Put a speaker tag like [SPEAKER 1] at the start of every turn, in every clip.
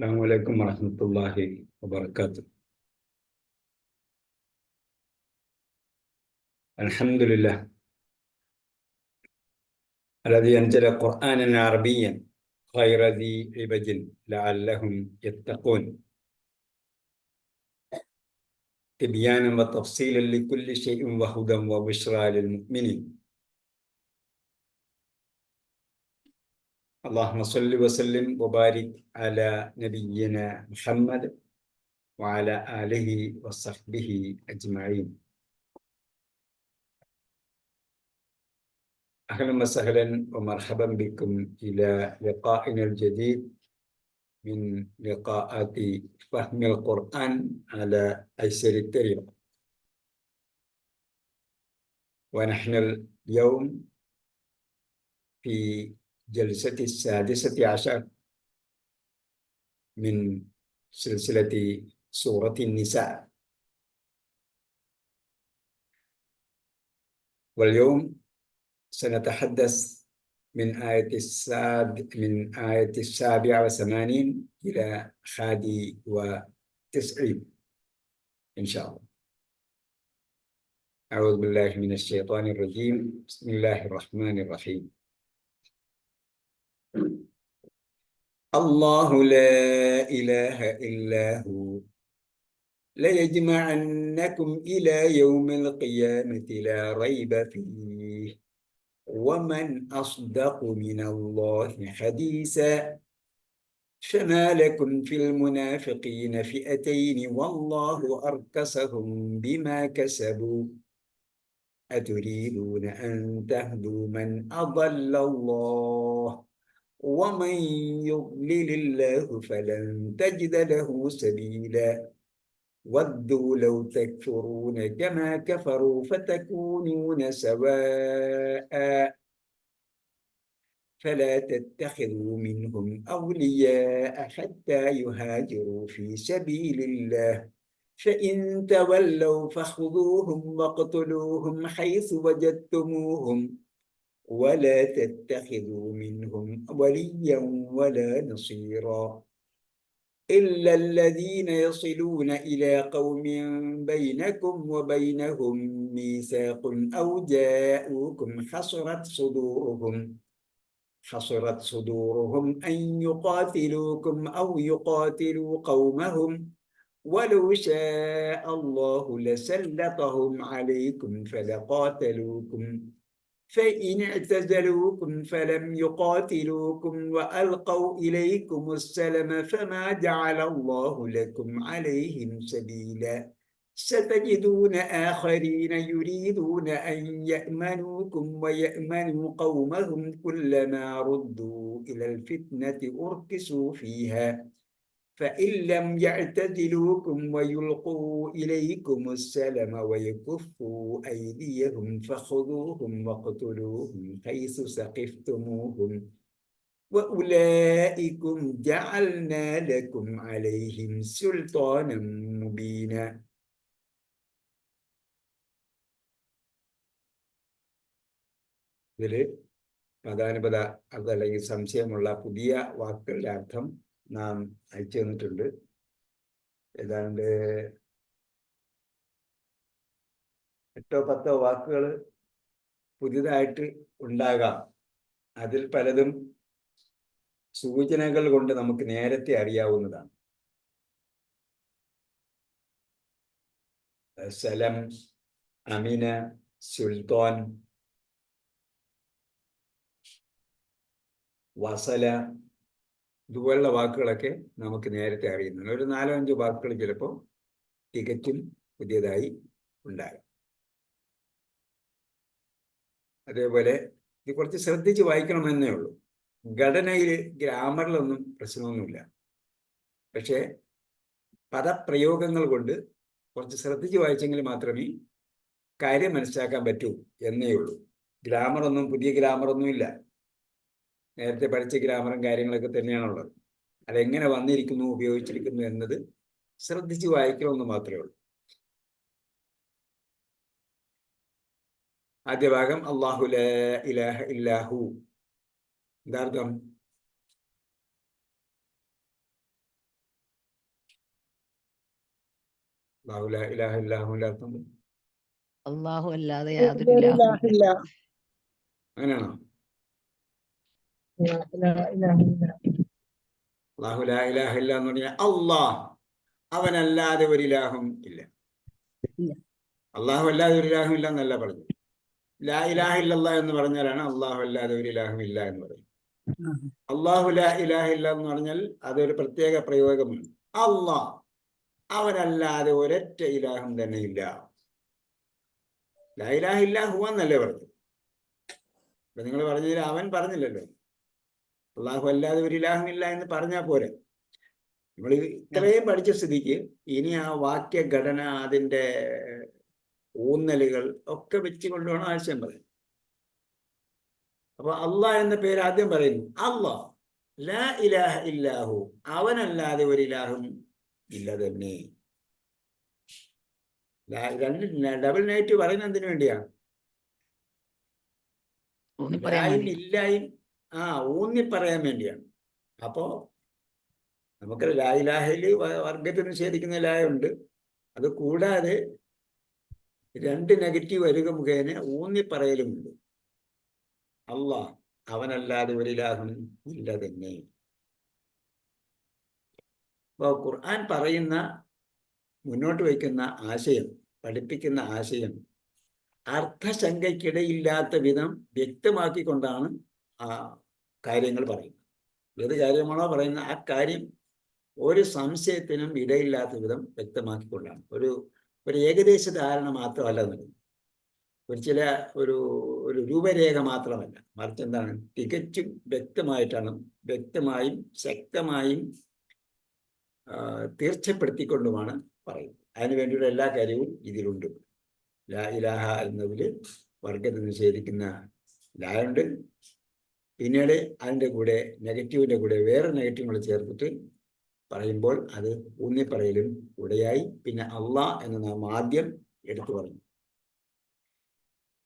[SPEAKER 1] السلام عليكم ورحمة الله وبركاته. الحمد لله الذي أنزل قرآنا عربيا غير ذي عوج لعلهم يتقون تبيانا وتفصيلا لكل شيء وهدى وبشرى للمؤمنين. اللهم صل وسلم وبارك على نبينا محمد وعلى آله وصحبه أجمعين. أهلا وسهلا ومرحبا بكم إلى لقائنا الجديد من لقاءات فهم القرآن على أيسر الطريقة. ونحن اليوم في جلسة السادسة عشر من سلسلة سورة النساء، واليوم سنتحدث من آية 87 إلى 91 إن شاء الله. أعوذ بالله من الشيطان الرجيم. بسم الله الرحمن الرحيم. الله لا إله إلا هو ليجمعنكم إلى يوم القيامة لا ريب فيه ومن أصدق من الله حديثا فما لكم في المنافقين فئتين والله أركسهم بما كسبوا أتريدون أن تهدوا من أضل الله ومن يضلل الله فلن تجد له سبيلا ودوا لو تكفرون كما كفروا فتكونون سواء فلا تتخذوا منهم أولياء حتى يهاجروا في سبيل الله فإن تولوا فخذوهم واقتلوهم حيث وجدتموهم ولا تتخذوا منهم وليا ولا نصيرا إلا الذين يصلون إلى قوم بينكم وبينهم ميثاق أو جاءوكم حصرت صدورهم أن يقاتلوكم أو يقاتلوا قومهم ولو شاء الله لسلطهم عليكم فلقاتلوكم فإن اعتزلوكم فلم يقاتلوكم وألقوا إليكم السلم فما جعل الله لكم عليهم سبيلا ستجدون آخرين يريدون أن يأمنوكم ويأمنوا قومهم كلما ردوا إلى الفتنة أركسوا فيها فإن لم يعتزلوكم ويلقوا إليكم السلم ويكفوا أيديهم فخذوهم واقتلوهم حيث ثقفتموهم وأولئكم جعلنا لكم عليهم سلطانا مبينا. ഇതിൽ പ്രധാനപ്പെട്ട അതല്ലെങ്കിൽ സംശയമുള്ള പുതിയ വാക്കുകളുടെ അർത്ഥം നാം അയച്ചു തന്നിട്ടുണ്ട്. ഏതാണ്ട് 8-10 വാക്കുകൾ പുതിയതായിട്ട് ഉണ്ടാകാം. അതിൽ പലതും സൂചനകൾ കൊണ്ട് നമുക്ക് നേരത്തെ അറിയാവുന്നതാണ്. സലം, അമിന, സുൽത്താൻ, വസല, ഇതുപോലുള്ള വാക്കുകളൊക്കെ നമുക്ക് നേരത്തെ അറിയുന്നുണ്ട്. ഒരു 4-5 വാക്കുകൾ ചിലപ്പോൾ തികച്ചും പുതിയതായി ഉണ്ടാകാം. അതേപോലെ ഇത് കുറച്ച് ശ്രദ്ധിച്ച് വായിക്കണമെന്നേ ഉള്ളൂ. ഘടനയിൽ ഗ്രാമറിലൊന്നും പ്രശ്നമൊന്നുമില്ല. പക്ഷേ പദപ്രയോഗങ്ങൾ കൊണ്ട് കുറച്ച് ശ്രദ്ധിച്ച് വായിച്ചെങ്കിൽ മാത്രമേ കാര്യം മനസ്സിലാക്കാൻ പറ്റൂ എന്നേ ഉള്ളൂ. ഗ്രാമറൊന്നും പുതിയ ഗ്രാമറൊന്നും ഇല്ല. നേരത്തെ പഠിച്ച ഗ്രാമറും കാര്യങ്ങളൊക്കെ തന്നെയാണുള്ളത്. അതെങ്ങനെ വന്നിരിക്കുന്നു, ഉപയോഗിച്ചിരിക്കുന്നു എന്നത് ശ്രദ്ധിച്ച് വായിക്കണമെന്ന് മാത്രമേ ഉള്ളൂ. ആദ്യ ഭാഗം അല്ലാഹു ലാ ഇലാഹ ഇല്ലാഹു. എന്താർത്ഥം? അല്ലാഹു ലാ ഇലാഹ ഇല്ലാഹുവിന്റെ അർത്ഥം
[SPEAKER 2] അള്ളാഹു അല്ലാതെ യാതൊരു ഇലാഹും ഇല്ല.
[SPEAKER 1] അങ്ങനെയാണോ? അല്ലാഹു ലാ ഇലാഹ ഇല്ല എന്ന് പറഞ്ഞാൽ അള്ളാഹ് അവനല്ലാതെ ഒരു ഇലാഹും ഇല്ല.
[SPEAKER 2] ഇല്ല.
[SPEAKER 1] അള്ളാഹു അല്ലാതെ ഒരു ഇലാഹും ഇല്ല എന്നല്ല പറഞ്ഞു. ലാ ഇലാഹ ഇല്ലല്ലാഹ് എന്ന് പറഞ്ഞാലാണ് അള്ളാഹു അല്ലാതെ ഒരു ഇലാഹും ഇല്ല എന്ന് പറയുന്നത്. അള്ളാഹു ലാ ഇലാഹ ഇല്ല എന്ന് പറഞ്ഞാൽ അതൊരു പ്രത്യേക പ്രയോഗമാണ്. അള്ളാഹ് അവനല്ലാതെ ഒരൊറ്റ ഇലാഹും തന്നെ ഇല്ല. ലാ ഇലാഹ ഇല്ല ഹുവ എന്നല്ലേ പറഞ്ഞു. അപ്പൊ നിങ്ങൾ പറഞ്ഞതിൽ അവൻ പറഞ്ഞില്ലല്ലോ. അള്ളാഹു അല്ലാതെ ഒരു ഇലാഹും ഇല്ല എന്ന് പറഞ്ഞാൽ പോരെ. നമ്മൾ ഇത്രയും പഠിച്ച സ്ഥിതിക്ക് ഇനി ആ വാക്യഘടന, അതിൻ്റെ ഊന്നലുകൾ ഒക്കെ വെച്ചുകൊണ്ട് വേണം ആശയം പറയാൻ. അപ്പൊ അള്ളാഹ് എന്ന പേര് ആദ്യം പറയുന്നു. അള്ളാഹ് ലാ ഇലാഹ ഇല്ലാഹു, അവനല്ലാതെ ഒരു ഇലാഹും ഇല്ല തന്നെ. രണ്ട് ഡബിൾ നെഗറ്റീവ് പറയുന്നത് എന്തിനു വേണ്ടിയാണ്? ലായും ഇല്ലായും ഊന്നി പറയാൻ വേണ്ടിയാണ്. അപ്പോ നമുക്ക് ലാ ഇലാഹയിൽ വർഗത്തിൽ നിഷേധിക്കുന്ന ലായുണ്ട്. അത് കൂടാതെ രണ്ട് നെഗറ്റീവ് വരിക മുഖേന ഊന്നി പറയലുമുണ്ട്. അള്ളാഹ് അവനല്ലാതെ ഒരു ഇലാഹും ഇല്ല തന്നെ. അപ്പോൾ ഖുർആൻ പറയുന്ന, മുന്നോട്ട് വയ്ക്കുന്ന ആശയം, പഠിപ്പിക്കുന്ന ആശയം അർത്ഥശങ്കയ്ക്കിടയില്ലാത്ത വിധം വ്യക്തമാക്കിക്കൊണ്ടാണ് ആ കാര്യങ്ങൾ പറയുന്നത്. ഏത് കാര്യമാണോ പറയുന്നത് ആ കാര്യം ഒരു സംശയത്തിനും ഇടയില്ലാത്ത വിധം വ്യക്തമാക്കിക്കൊണ്ടാണ്. ഒരു ഏകദേശ ധാരണ മാത്രമല്ല നൽകുന്നത്. ഒരു രൂപരേഖ മാത്രമല്ല, മറിച്ച് എന്താണ്, തികച്ചും വ്യക്തമായിട്ടാണ്, വ്യക്തമായും ശക്തമായും തീർച്ചപ്പെടുത്തിക്കൊണ്ടുമാണ് പറയുന്നത്. അതിനു വേണ്ടിയുള്ള എല്ലാ കാര്യവും ഇതിലുണ്ട്. ലാ ഇലാഹ എന്നതിൽ വർഗത്തെ നിഷേധിക്കുന്ന ലായുണ്ട്. പിന്നീട് അതിൻ്റെ കൂടെ നെഗറ്റീവിൻ്റെ കൂടെ വേറെ നെഗറ്റീവുകൾ ചേർത്തിട്ട് പറയുമ്പോൾ അത് ഊന്നിപ്പറയലും കൂടെയായി. പിന്നെ അള്ളാഹ് എന്ന് നാം ആദ്യം എടുത്തു പറഞ്ഞു.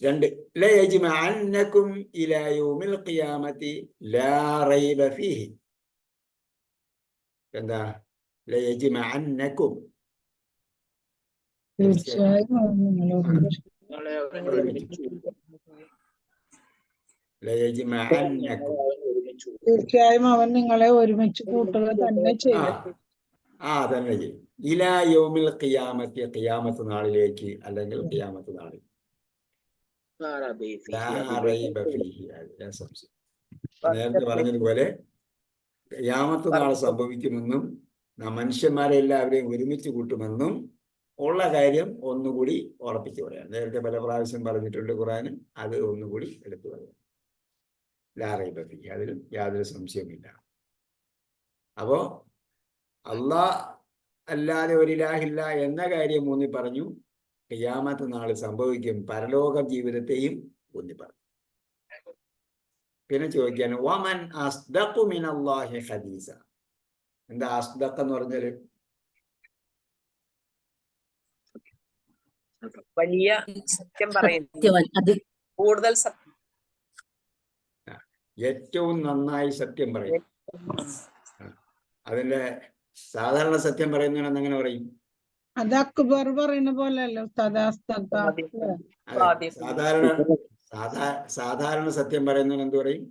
[SPEAKER 1] 2, ലയജ്മഅന്നകും ഇലാ യൗമിൽ ഖിയാമത്തി ലാ റൈബ ഫീഹി. എന്താ ലയജ്മഅന്നകും?
[SPEAKER 3] തീർച്ചയായും അവൻ നിങ്ങളെ ഒരുമിച്ച് കൂട്ടുക തന്നെ ചെയ്യും.
[SPEAKER 1] തന്നെ ചെയ്യും. ഇലാ യൗമിൽ ഖിയാമത്തി, ഖിയാമത്ത് നാളിലേക്ക്, അല്ലെങ്കിൽ ഖിയാമത്ത് നാളിൽ. നേരത്തെ പറഞ്ഞതുപോലെ ഖിയാമത്ത് നാൾ സംഭവിക്കുമെന്നും മനുഷ്യന്മാരെ എല്ലാവരെയും ഒരുമിച്ച് കൂട്ടുമെന്നും ഉള്ള കാര്യം ഒന്നുകൂടി ഉറപ്പിച്ചു പറയാം. നേരത്തെ പല പ്രാവശ്യം പറഞ്ഞിട്ടുണ്ട് ഖുർആൻ. അത് ഒന്നുകൂടി എടുത്തു പറയാം. ലാ റൈബ ഫീഹി, അതിലും യാതൊരു സംശയവുമില്ല. അപ്പോ അള്ളാഹ് അല്ലാതെ ഒരു ഇലാഹില്ല എന്ന കാര്യം ഊന്നി പറഞ്ഞു. ഖിയാമത്ത് നാൾ സംഭവിക്കും, പരലോക ജീവിതത്തെയും ഊന്നി പറഞ്ഞു. പിന്നെ ചോദിക്കാണ്, വമൻ അസ്ദഖു മിനല്ലാഹി ഹദീസ. എന്താ അസ്ദഖ് എന്ന് പറഞ്ഞാല്?
[SPEAKER 4] വലിയ സത്യം പറയുന്നു, കൂടുതൽ
[SPEAKER 1] ഏറ്റവും നന്നായി സത്യം പറയും. അതിന്റെ സാധാരണ സത്യം പറയുന്നതിനെന്ന് എങ്ങനെ പറയും?
[SPEAKER 3] അത് അക്ബർ പറയുന്ന പോലെയല്ലോ.
[SPEAKER 1] സാധാരണ സത്യം പറയുന്നതിന് എന്ത് പറയും?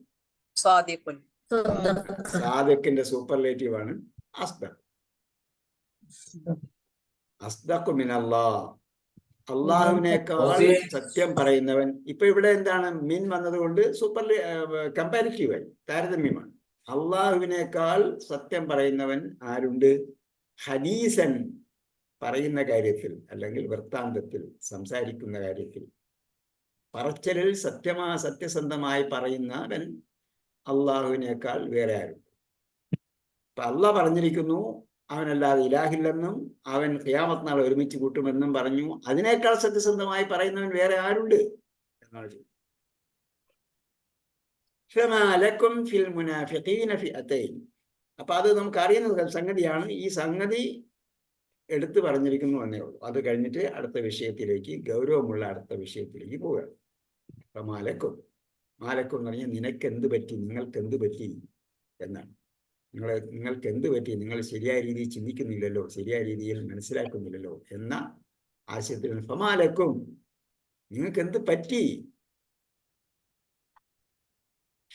[SPEAKER 1] സാദിഖിന്റെ സൂപ്പർലേറ്റീവ് ആണ് അസ്ദഖ്. അസ്ദഖു മിനല്ലാഹ്, അള്ളാഹുവിനേക്കാൾ സത്യം പറയുന്നവൻ. ഇപ്പൊ ഇവിടെ എന്താണ് മിൻ വന്നതുകൊണ്ട് സൂപ്പർ കമ്പാരിറ്റീവായി, താരതമ്യമാണ്. അള്ളാഹുവിനേക്കാൾ സത്യം പറയുന്നവൻ ആരുണ്ട്? ഹദീസൻ, പറയുന്ന കാര്യത്തിൽ അല്ലെങ്കിൽ വൃത്താന്തത്തിൽ, സംസാരിക്കുന്ന കാര്യത്തിൽ, പറച്ചലിൽ സത്യസന്ധമായി പറയുന്നവൻ അള്ളാഹുവിനേക്കാൾ വേറെ ആരുണ്ട്? അപ്പൊ അള്ളാഹ് പറഞ്ഞിരിക്കുന്നു അവനല്ലാതെ ഇലാഹില്ലെന്നും അവൻ ഖിയാമത്ത് നാൾ ഒരുമിച്ച് കൂട്ടുമെന്നും പറഞ്ഞു. അതിനേക്കാൾ സത്യസന്ധമായി പറയുന്നവൻ വേറെ ആരുണ്ട് എന്നാണ് ചോദിക്കുന്നത്. അപ്പൊ അത് നമുക്ക് അറിയുന്ന സംഗതിയാണ്. ഈ സംഗതി എടുത്തു പറഞ്ഞിരിക്കുന്നു എന്നേ ഉള്ളൂ. അത് കഴിഞ്ഞിട്ട് അടുത്ത വിഷയത്തിലേക്ക്, ഗൗരവമുള്ള അടുത്ത വിഷയത്തിലേക്ക് പോവുകയാണ്. അപ്പൊ മാലക്കും എന്ന് പറഞ്ഞാൽ നിനക്ക് എന്ത് പറ്റി, നിങ്ങൾക്ക് എന്ത് പറ്റി എന്നാണ്. നിങ്ങൾക്ക് എന്ത് പറ്റി, നിങ്ങൾ ശരിയായ രീതിയിൽ ചിന്തിക്കുന്നില്ലല്ലോ, ശരിയായ രീതിയിൽ മനസ്സിലാക്കുന്നില്ലല്ലോ എന്ന ആശയത്തിൽ ഫമാലക്കും, നിങ്ങൾക്ക് എന്ത് പറ്റി?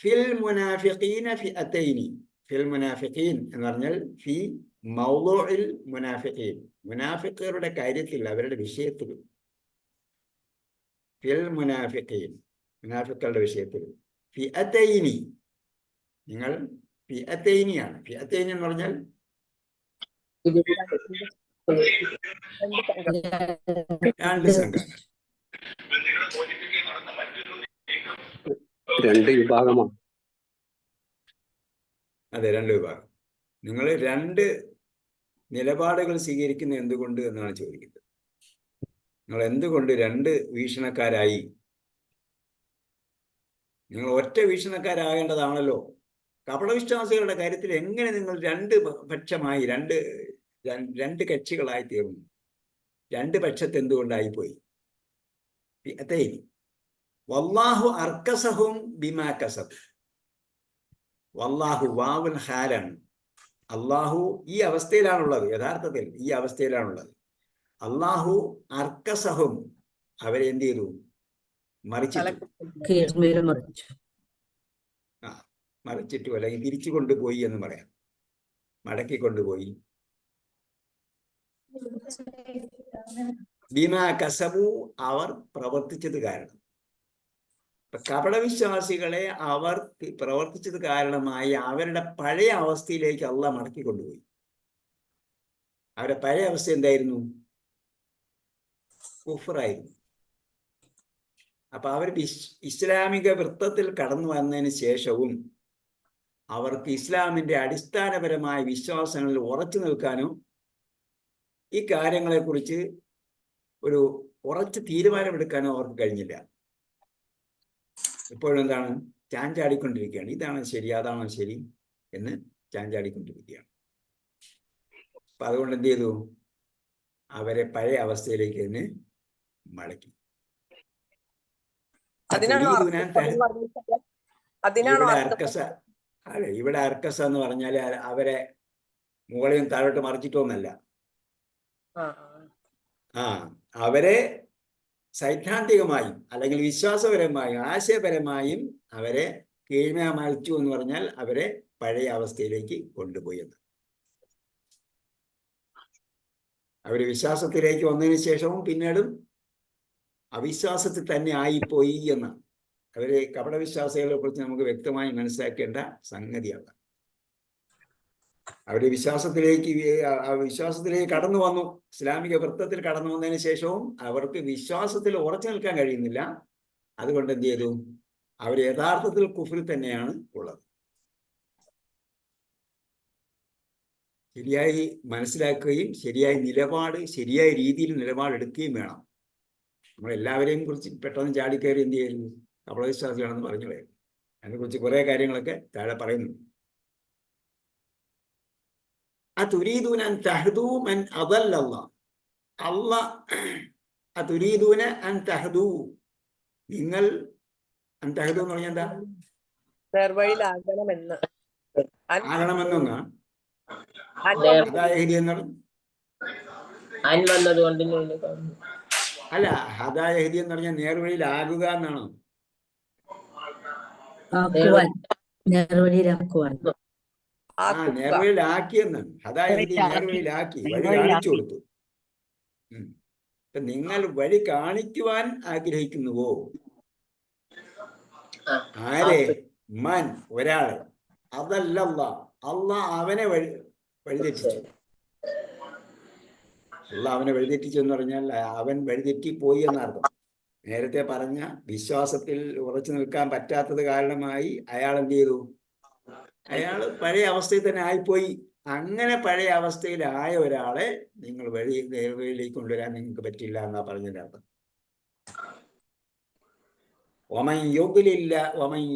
[SPEAKER 1] ഫിൽ മുനാഫിഖീന ഫിഅത്തൈനി, ഫിൽ മുനാഫിഖീൻ എന്ന് പറഞ്ഞാൽ ഫി മൗളൂഇൽ മുനാഫിഖീൻ, മുനാഫിഖുകളുടെ കാര്യത്തിൽ, അവരുടെ വിഷയത്തിൽ, ഫിൽ മുനാഫിഖീൻ, മുനാഫിഖുകളുടെ വിഷയത്തിൽ, ഫിഅത്തൈനി, നിങ്ങൾ ഫിഅത്തൈനിയാണ്. ഫിഅത്തൈനി എന്ന് പറഞ്ഞാൽ രണ്ട് സംഘങ്ങൾ,
[SPEAKER 5] രണ്ട് വിഭാഗമാണ്.
[SPEAKER 1] അതെ, രണ്ട് വിഭാഗം. നിങ്ങൾ രണ്ട് നിലപാടുകൾ സ്വീകരിക്കുന്ന എന്തുകൊണ്ട് എന്നാണ് ചോദിക്കുന്നത്. നിങ്ങൾ എന്തുകൊണ്ട് രണ്ട് വീക്ഷണക്കാരായി? നിങ്ങൾ ഒറ്റ വീക്ഷണക്കാരാകേണ്ടതാണല്ലോ. കപടവിശ്വാസികളുടെ കാര്യത്തിൽ എങ്ങനെ നിങ്ങൾ രണ്ട് പക്ഷമായി, രണ്ട് കക്ഷികളായി തീർന്നു? രണ്ട് പക്ഷത്ത് എന്തുകൊണ്ടായിപ്പോയി? വല്ലാഹു അർക്കസഹും ബിമാ കസബ്. വല്ലാഹു വാവുൽ ഹാലാണ്. അള്ളാഹു ഈ അവസ്ഥയിലാണുള്ളത്, യഥാർത്ഥത്തിൽ ഈ അവസ്ഥയിലാണുള്ളത്. അള്ളാഹു അർക്കസഹും, അവരെ എന്ത് ചെയ്തു? മറിച്ചിട്ടു. മറിച്ചിട്ടു, അല്ലെങ്കിൽ തിരിച്ചു കൊണ്ടുപോയി എന്ന് പറയാം, മടക്കി കൊണ്ടുപോയി. ബിമാ കസബു, അവർ പ്രവർത്തിച്ചത് കാരണം. കപടവിശ്വാസികളെ അവർ പ്രവർത്തിച്ചത് കാരണമായി അവരുടെ പഴയ അവസ്ഥയിലേക്ക് അള്ളാഹ് മടക്കി കൊണ്ടുപോയി. അവരുടെ പഴയ അവസ്ഥ എന്തായിരുന്നു? കുഫറായിരുന്നു. അപ്പൊ അവർ ഇസ്ലാമിക വൃത്തത്തിൽ കടന്നു വന്നതിന് ശേഷവും അവർക്ക് ഇസ്ലാമിന്റെ അടിസ്ഥാനപരമായ വിശ്വാസങ്ങളിൽ ഉറച്ചു നിൽക്കാനോ ഈ കാര്യങ്ങളെക്കുറിച്ച് ഒരു ഉറച്ച തീരുമാനമെടുക്കാനോ അവർക്ക് കഴിഞ്ഞില്ല. ഇപ്പോഴും എന്താണ്? ചാഞ്ചാടിക്കൊണ്ടിരിക്കുകയാണ്. ഇതാണ് ശരി, അതാണോ ശരി എന്ന് ചാഞ്ചാടിക്കൊണ്ടിരിക്കുകയാണ്. അപ്പൊ അതുകൊണ്ട് എന്ത് ചെയ്തു? അവരെ പഴയ അവസ്ഥയിലേക്ക് തന്നെ മടക്കി. ഇവിടെ അർക്കസ എന്ന് പറഞ്ഞാൽ അവരെ മുകളിൽ താഴോട്ട് മറിച്ചിട്ടൊന്നല്ല. അവരെ സൈദ്ധാന്തികമായും അല്ലെങ്കിൽ വിശ്വാസപരമായും ആശയപരമായും അവരെ കീഴ്മയച്ചു എന്ന് പറഞ്ഞാൽ അവരെ പഴയ അവസ്ഥയിലേക്ക് കൊണ്ടുപോയി എന്ന്. അവര് വിശ്വാസത്തിലേക്ക് വന്നതിന് ശേഷവും പിന്നീടും അവിശ്വാസത്തിൽ തന്നെ ആയിപ്പോയി എന്ന് അവര് കപടവിശ്വാസികളെ കുറിച്ച് നമുക്ക് വ്യക്തമായി മനസ്സിലാക്കേണ്ട സംഗതിയാണ്. അവര് വിശ്വാസത്തിലേക്ക് കടന്നു വന്നു, ഇസ്ലാമിക വൃത്തത്തിൽ കടന്നു വന്നതിന് ശേഷവും അവർക്ക് വിശ്വാസത്തിൽ ഉറച്ചു നിൽക്കാൻ കഴിയുന്നില്ല. അതുകൊണ്ട് എന്ത് ചെയ്തു? അവർ യഥാർത്ഥത്തിൽ കുഫ്രിൽ തന്നെയാണ് ഉള്ളത്. ശരിയായി മനസ്സിലാക്കുകയും ശരിയായ രീതിയിൽ നിലപാടെടുക്കുകയും വേണം. നമ്മളെല്ലാവരെയും കുറിച്ച് പെട്ടെന്ന് ചാടിക്കയറി എന്ത് ചെയ്യുന്നു? കപടവിശ്വാസികളാണെന്ന് പറഞ്ഞു പോയത്. അതിനെക്കുറിച്ച് കുറെ കാര്യങ്ങളൊക്കെ താഴെ പറയുന്നു. അതുരീദൂന അൻ തഹ്ദൂ മൻ അദല്ലല്ലാഹ്. അതുരീദൂന അൻ തഹ്ദൂ, നിങ്ങൾ അൻ തഹ്ദൂ എന്ന് പറഞ്ഞാൽ എന്താ? ആകണമെന്നൊന്നാ? ഹദായഹ്ദി എന്നാണ്. അല്ല, ഹദായഹ്ദി എന്ന് പറഞ്ഞാൽ നേർവഴിയിലാകുക എന്നാണോ? നേർവഴിയിലാക്കിയെന്നാണ്. ഹദായഹ്ദി നേർവഴിയിലാക്കി, വഴി കാണിച്ചു കൊടുത്തു. ഇപ്പൊ നിങ്ങൾ വഴി കാണിക്കുവാൻ ആഗ്രഹിക്കുന്നുവോ? ആരെ? മൻ, ഒരാളെ. അതല്ല അള്ളാഹ് അവനെ വഴിതെറ്റിച്ചു. അള്ളാഹ് അവനെ വഴിതെറ്റിച്ചു എന്ന് പറഞ്ഞാൽ അവൻ വഴിതെറ്റിപ്പോയി എന്നർത്ഥം. നേരത്തെ പറഞ്ഞ വിശ്വാസത്തിൽ ഉറച്ചു നിൽക്കാൻ പറ്റാത്തത് കാരണമായി അയാൾ എന്ത് ചെയ്തു? അയാൾ പഴയ അവസ്ഥയിൽ തന്നെ ആയിപ്പോയി. അങ്ങനെ പഴയ അവസ്ഥയിലായ ഒരാളെ നിങ്ങൾ നേർവഴിയിലേക്ക് കൊണ്ടുവരാൻ നിങ്ങൾക്ക് പറ്റില്ല എന്നാ പറഞ്ഞതിന്റെ അർത്ഥം. വമൻ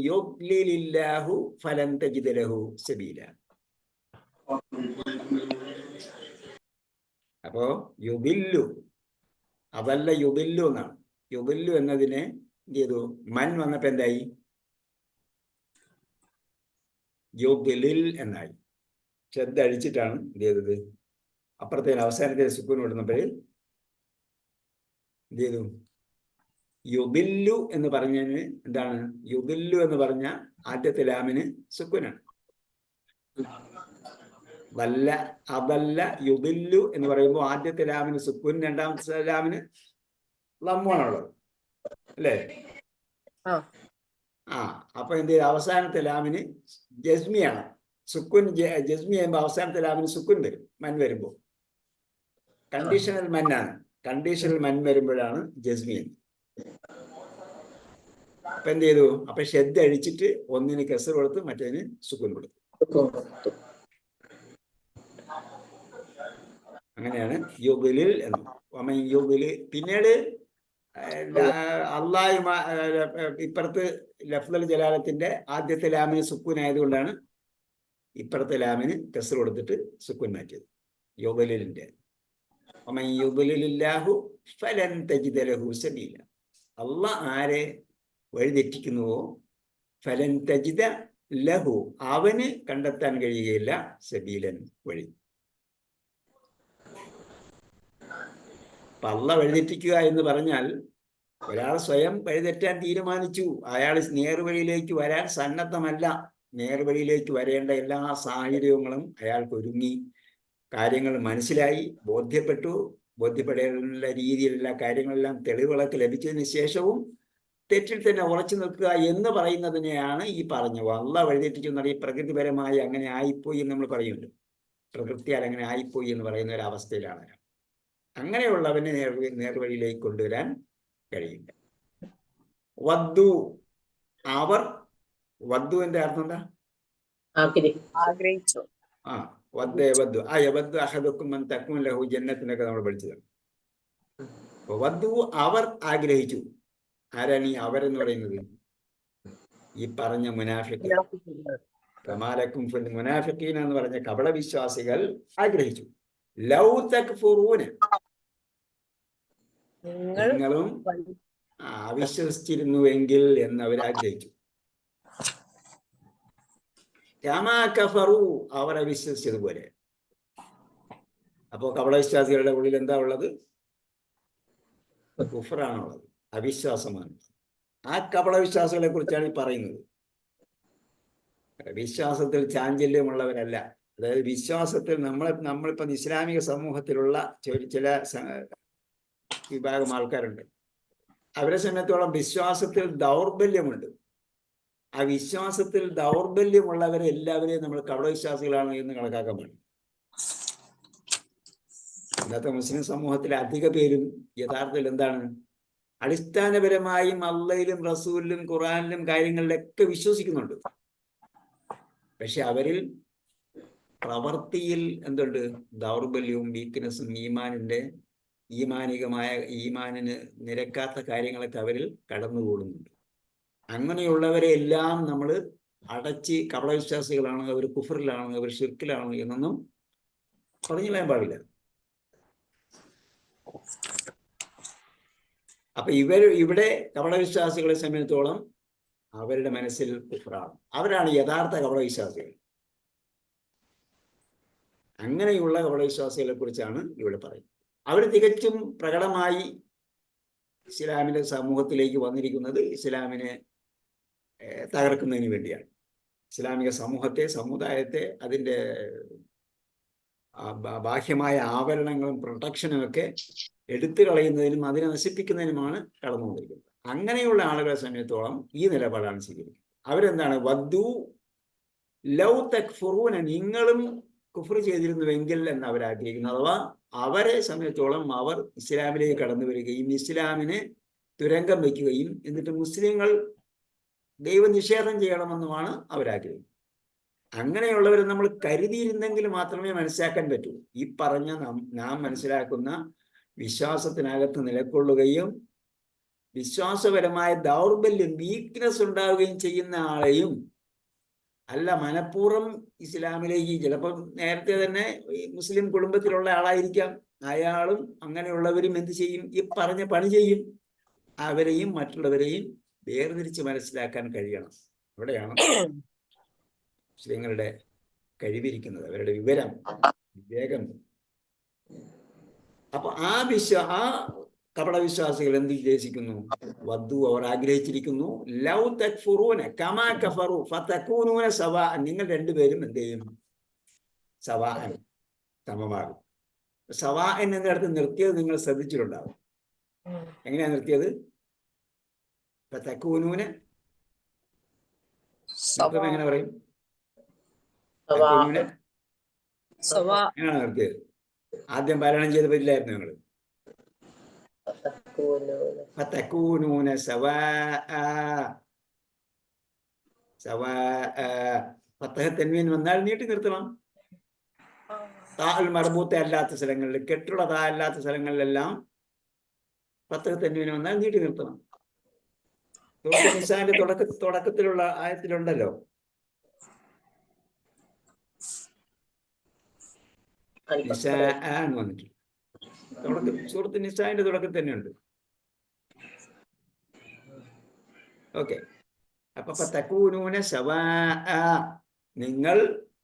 [SPEAKER 1] യുദ്ലിലില്ലാഹു ഫലൻ തജിദ ലഹു സബീല. അപ്പോ യുദില്ലു, അതല്ല യുദില്ലു എന്നാണ്. യുദില്ലു എന്നതിനെ എന്ത് ചെയ്തു? മൻ വന്നപ്പോ എന്തായി? യുദ്ലിൽ എന്നായി. ശ്രദ്ധ അഴിച്ചിട്ടാണ് എന്ത് ചെയ്തത്? അപ്പുറത്തെ അവസാനത്തെ സുക്കൂൻ വിടുന്നപ്പോൾ എന്ത് ചെയ്തു? യുബില്ലു എന്ന് പറഞ്ഞതിന് എന്താണ്? യുബില്ലു എന്ന് പറഞ്ഞ ആദ്യത്തെ ലാമിന് സുക്കൂനാണ്. വല്ല അതല്ല യുബില്ലു എന്ന് പറയുമ്പോൾ ആദ്യത്തെ ലാമിന് സുക്കൂൻ, രണ്ടാമത്തെ ലാമിന് ലമ്മാണുള്ളത് അല്ലേ? അപ്പൊ എന്ത് ചെയ്യും? അവസാനത്തെ ലാമിന് ജസ്മിയാണ്. സുക്കുൻ ജസ്മി ചെയ്യുമ്പോൾ അവസാനത്തെ ലാമിന് സുക്കുൻ വരും, മൻ വരുമ്പോൾ. കണ്ടീഷണൽ മന്നാണ്. കണ്ടീഷണൽ മൻ വരുമ്പോഴാണ് ജസ്മി. അപ്പൊ എന്ത് ചെയ്തു? അപ്പൊ ഷെദ് അഴിച്ചിട്ട് ഒന്നിന് കെസർ കൊടുത്ത് മറ്റേതിന് സുക്കുൻ കൊടുത്തു. അങ്ങനെയാണ് യുബിലിൽ എന്ന്. യുബില് പിന്നീട് അള്ളാഹുമാ ഇപ്പുറത്ത് ലഫ്ദൽ ജലാലത്തിന്റെ ആദ്യത്തെ ലാമിന് സുക്കൂൻ ആയതുകൊണ്ടാണ് ഇപ്പുറത്തെ ലാമിന് കെസർ കൊടുത്തിട്ട് സുക്കൂൻ മാറ്റിയത്. യുബലിലിന്റെ യുബലില്ലാഹു ഫലൻ തജിദ ലഹു സബീല. അള്ളാഹ് ആരെ വഴിതെറ്റിക്കുന്നുവോ ഫലൻ തജിദ ലഹു, അവന് കണ്ടെത്താൻ കഴിയുകയില്ല സബീലൻ, വഴി. അപ്പൊ അള്ളാഹ് വഴിതെറ്റിക്കുക എന്ന് പറഞ്ഞാൽ ഒരാൾ സ്വയം വഴിതെറ്റാൻ തീരുമാനിച്ചു, അയാൾ നേർവഴിയിലേക്ക് വരാൻ സന്നദ്ധമല്ല. നേർവഴിയിലേക്ക് വരേണ്ട എല്ലാ സാഹചര്യങ്ങളും അയാൾക്ക് ഒരുങ്ങി, കാര്യങ്ങൾ മനസ്സിലായി, ബോധ്യപ്പെടേണ്ട രീതിയിലുള്ള കാര്യങ്ങളെല്ലാം തെളിവുകളൊക്കെ ലഭിച്ചതിന് ശേഷവും തെറ്റിൽ തന്നെ ഉറച്ചു നിൽക്കുക എന്ന് പറയുന്നതിനെയാണ് ഈ പറഞ്ഞത്. അള്ളാഹ് വഴിതെറ്റിച്ചു എന്ന് പറഞ്ഞാൽ പ്രകൃതിപരമായി അങ്ങനെ ആയിപ്പോയി എന്ന് നമ്മൾ പറയുമല്ലോ. പ്രകൃതിയാൽ അങ്ങനെ ആയിപ്പോയി എന്ന് പറയുന്ന ഒരു അവസ്ഥയിലാണ്. അങ്ങനെയുള്ളവനെ നേർവഴിയിലേക്ക് കൊണ്ടുവരാൻ കഴിയില്ല. വദ്ദു, അവർ. വദ്ദുവിന്റെ അർത്ഥം എന്താ?
[SPEAKER 4] ആഗ്രഹിച്ചു.
[SPEAKER 1] വദ്ദു അഹദുക്കും മൻ തക്കൂൻ ലഹു ജന്നത്തിനൊക്കെ നമ്മൾ പഠിച്ചതാണ്. വദ്ദു, അവർ ആഗ്രഹിച്ചു. ആരാണ് ഈ അവരെന്ന് പറയുന്നത്? ഈ പറഞ്ഞ മുനാഫിഖ്, കമാലക്കും ഫിൽ മുനാഫിഖീന എന്ന് പറഞ്ഞ കപട വിശ്വാസികൾ ആഗ്രഹിച്ചു. ലൗ തക്ഫുറൂന, നിങ്ങളും അവിശ്വസിച്ചിരുന്നുവെങ്കിൽ എന്നവർ ആഗ്രഹിച്ചു. കമാ കഫറു, അവർ അവിശ്വസിച്ചതുപോലെ. അപ്പോ കപടവിശ്വാസികളുടെ ഉള്ളിൽ എന്താ ഉള്ളത്? കുഫറാണുള്ളത്, അവിശ്വാസമാണ്. ആ കപടവിശ്വാസികളെ കുറിച്ചാണ് ഈ പറയുന്നത്. വിശ്വാസത്തിൽ ചാഞ്ചല്യമുള്ളവരല്ല. അതായത് വിശ്വാസത്തിൽ നമ്മളിപ്പം ഇസ്ലാമിക സമൂഹത്തിലുള്ള ചില വിഭാഗം ആൾക്കാരുണ്ട്. അവരെ സംബന്ധിച്ചോളം വിശ്വാസത്തിൽ ദൗർബല്യമുണ്ട്. ആ വിശ്വാസത്തിൽ ദൗർബല്യമുള്ളവരെ എല്ലാവരെയും നമ്മൾ കപടവിശ്വാസികളാണ് എന്ന് കണക്കാക്കാൻ പാടില്ല. ഇന്നത്തെ മുസ്ലിം സമൂഹത്തിലെ അധിക പേരും യഥാർത്ഥത്തിൽ എന്താണ്? അടിസ്ഥാനപരമായും അള്ളയിലും റസൂലിലും ഖുറാനിലും കാര്യങ്ങളിലൊക്കെ വിശ്വസിക്കുന്നുണ്ട്. പക്ഷെ അവരിൽ പ്രവൃത്തിയിൽ എന്തുണ്ട്? ദൗർബല്യവും വീക്ക്നെസ്സും, ഈമാനിന് നിരക്കാത്ത കാര്യങ്ങളൊക്കെ അവരിൽ കടന്നുകൂടുന്നുണ്ട്. അങ്ങനെയുള്ളവരെ എല്ലാം നമ്മൾ അടച്ച് കപടവിശ്വാസികളാണ്, അവർ കുഫറിലാണ്, അവർ ഷിർക്കിലാണ് എന്നൊന്നും പറഞ്ഞു കളയാൻ പാടില്ല. അപ്പൊ ഇവിടെ കപടവിശ്വാസികളെ സംബന്ധിച്ചോളം അവരുടെ മനസ്സിൽ കുഫറാണ്. അവരാണ് യഥാർത്ഥ കപടവിശ്വാസികൾ. അങ്ങനെയുള്ള കപടവിശ്വാസികളെ കുറിച്ചാണ് ഇവിടെ പറയുന്നത്. അവർ തികച്ചും പ്രകടമായി ഇസ്ലാമിന്റെ സമൂഹത്തിലേക്ക് വന്നിരിക്കുന്നത് ഇസ്ലാമിനെ തകർക്കുന്നതിന് വേണ്ടിയാണ്. ഇസ്ലാമിക സമുദായത്തെ അതിൻ്റെ ബാഹ്യമായ ആവരണങ്ങളും പ്രൊട്ടക്ഷനും ഒക്കെ എടുത്തു കളയുന്നതിനും അതിനെ നശിപ്പിക്കുന്നതിനുമാണ് കടന്നുകൊണ്ടിരിക്കുന്നത്. അങ്ങനെയുള്ള ആളുകളെ സംബന്ധിച്ചോളം ഈ നിലപാടാണ് സ്വീകരിക്കുന്നത്. അവരെന്താണ്? വദ്ദു ലൗ തക്ഫുറൂന, നിങ്ങളും കുഫർ ചെയ്തിരുന്നുവെങ്കിൽ എന്ന് അവരാഗ്രഹിക്കുന്നു. അഥവാ അവരെ സംബന്ധിച്ചോളം അവർ ഇസ്ലാമിലേക്ക് കടന്നു വരികയും ഇസ്ലാമിനെ തുരങ്കം വയ്ക്കുകയും എന്നിട്ട് മുസ്ലിങ്ങൾ ദൈവനിഷേധം ചെയ്യണമെന്നുമാണ് അവരാഗ്രഹിക്കുന്നത്. അങ്ങനെയുള്ളവരെ നമ്മൾ കരുതിയിരുന്നെങ്കിൽ മാത്രമേ മനസ്സിലാക്കാൻ പറ്റൂ. ഈ പറഞ്ഞ നാം മനസ്സിലാക്കുന്ന വിശ്വാസത്തിനകത്ത് നിലകൊള്ളുകയും വിശ്വാസപരമായ ദൗർബല്യം, വീക്ക്നെസ് ഉണ്ടാവുകയും ചെയ്യുന്ന ആളെയും അല്ല മനഃപൂർവ്വം ഇസ്ലാമിലേക്ക്, ചിലപ്പോൾ നേരത്തെ തന്നെ മുസ്ലിം കുടുംബത്തിലുള്ള ആളായിരിക്കാം, അയാളും അങ്ങനെയുള്ളവരും എന്ത് ചെയ്യും? ഈ പറഞ്ഞ പണി ചെയ്യും. അവരെയും മറ്റുള്ളവരെയും വേർതിരിച്ച് മനസ്സിലാക്കാൻ കഴിയണം. അവിടെയാണ് മുസ്ലിങ്ങളുടെ കഴിവിരിക്കുന്നത്, അവരുടെ വിവേകം. അപ്പൊ ആ കപടവിശ്വാസികൾ എന്ത് ഉദ്ദേശിക്കുന്നു? വധു, അവർ ആഗ്രഹിച്ചിരിക്കുന്നു, ലൗ തക്ഫുറൂന കമാ കഫറു ഫതകൂനൂന സവാ, നിങ്ങൾ രണ്ടുപേരും എന്ത് ചെയ്യും? സവാഅൻ, സമമാകും. സവാഅൻ എന്നിടത്ത് നിർത്തിയത് നിങ്ങൾ ശ്രദ്ധിച്ചിട്ടുണ്ടാവും. എങ്ങനെയാ നിർത്തിയത്? ഫതകൂനൂന എങ്ങനെ പറയും? തകൂനൂന എങ്ങനെയാണ് നിർത്തിയത്? ആദ്യം പാരായണം ചെയ്ത് പറ്റില്ലായിരുന്നു ഞങ്ങള്. ഫതകൂനൂന ഫതഹ തൻവീൻ വന്നാൽ നീട്ടി നിർത്തണം. താൽ മർബൂത്ത അല്ലാത്ത സ്ഥലങ്ങളിൽ, കെട്ടുള്ള താ അല്ലാത്ത സ്ഥലങ്ങളിലെല്ലാം ഫതഹ തൻവീൻ വന്നാൽ നീട്ടി നിർത്തണം. സൂറത്തുൽ നിസാന്റെ തുടക്കത്തിലുള്ള ആയത്തിലുണ്ടല്ലോ, നിസാ എന്ന് വന്നിട്ട് സൂറത്തുൽ നിസാന്റെ തുടക്കത്തിൽ തന്നെയുണ്ട്. ഓക്കെ. അപ്പൊ ഫതകൂനൂന സവാഅ, നിങ്ങൾ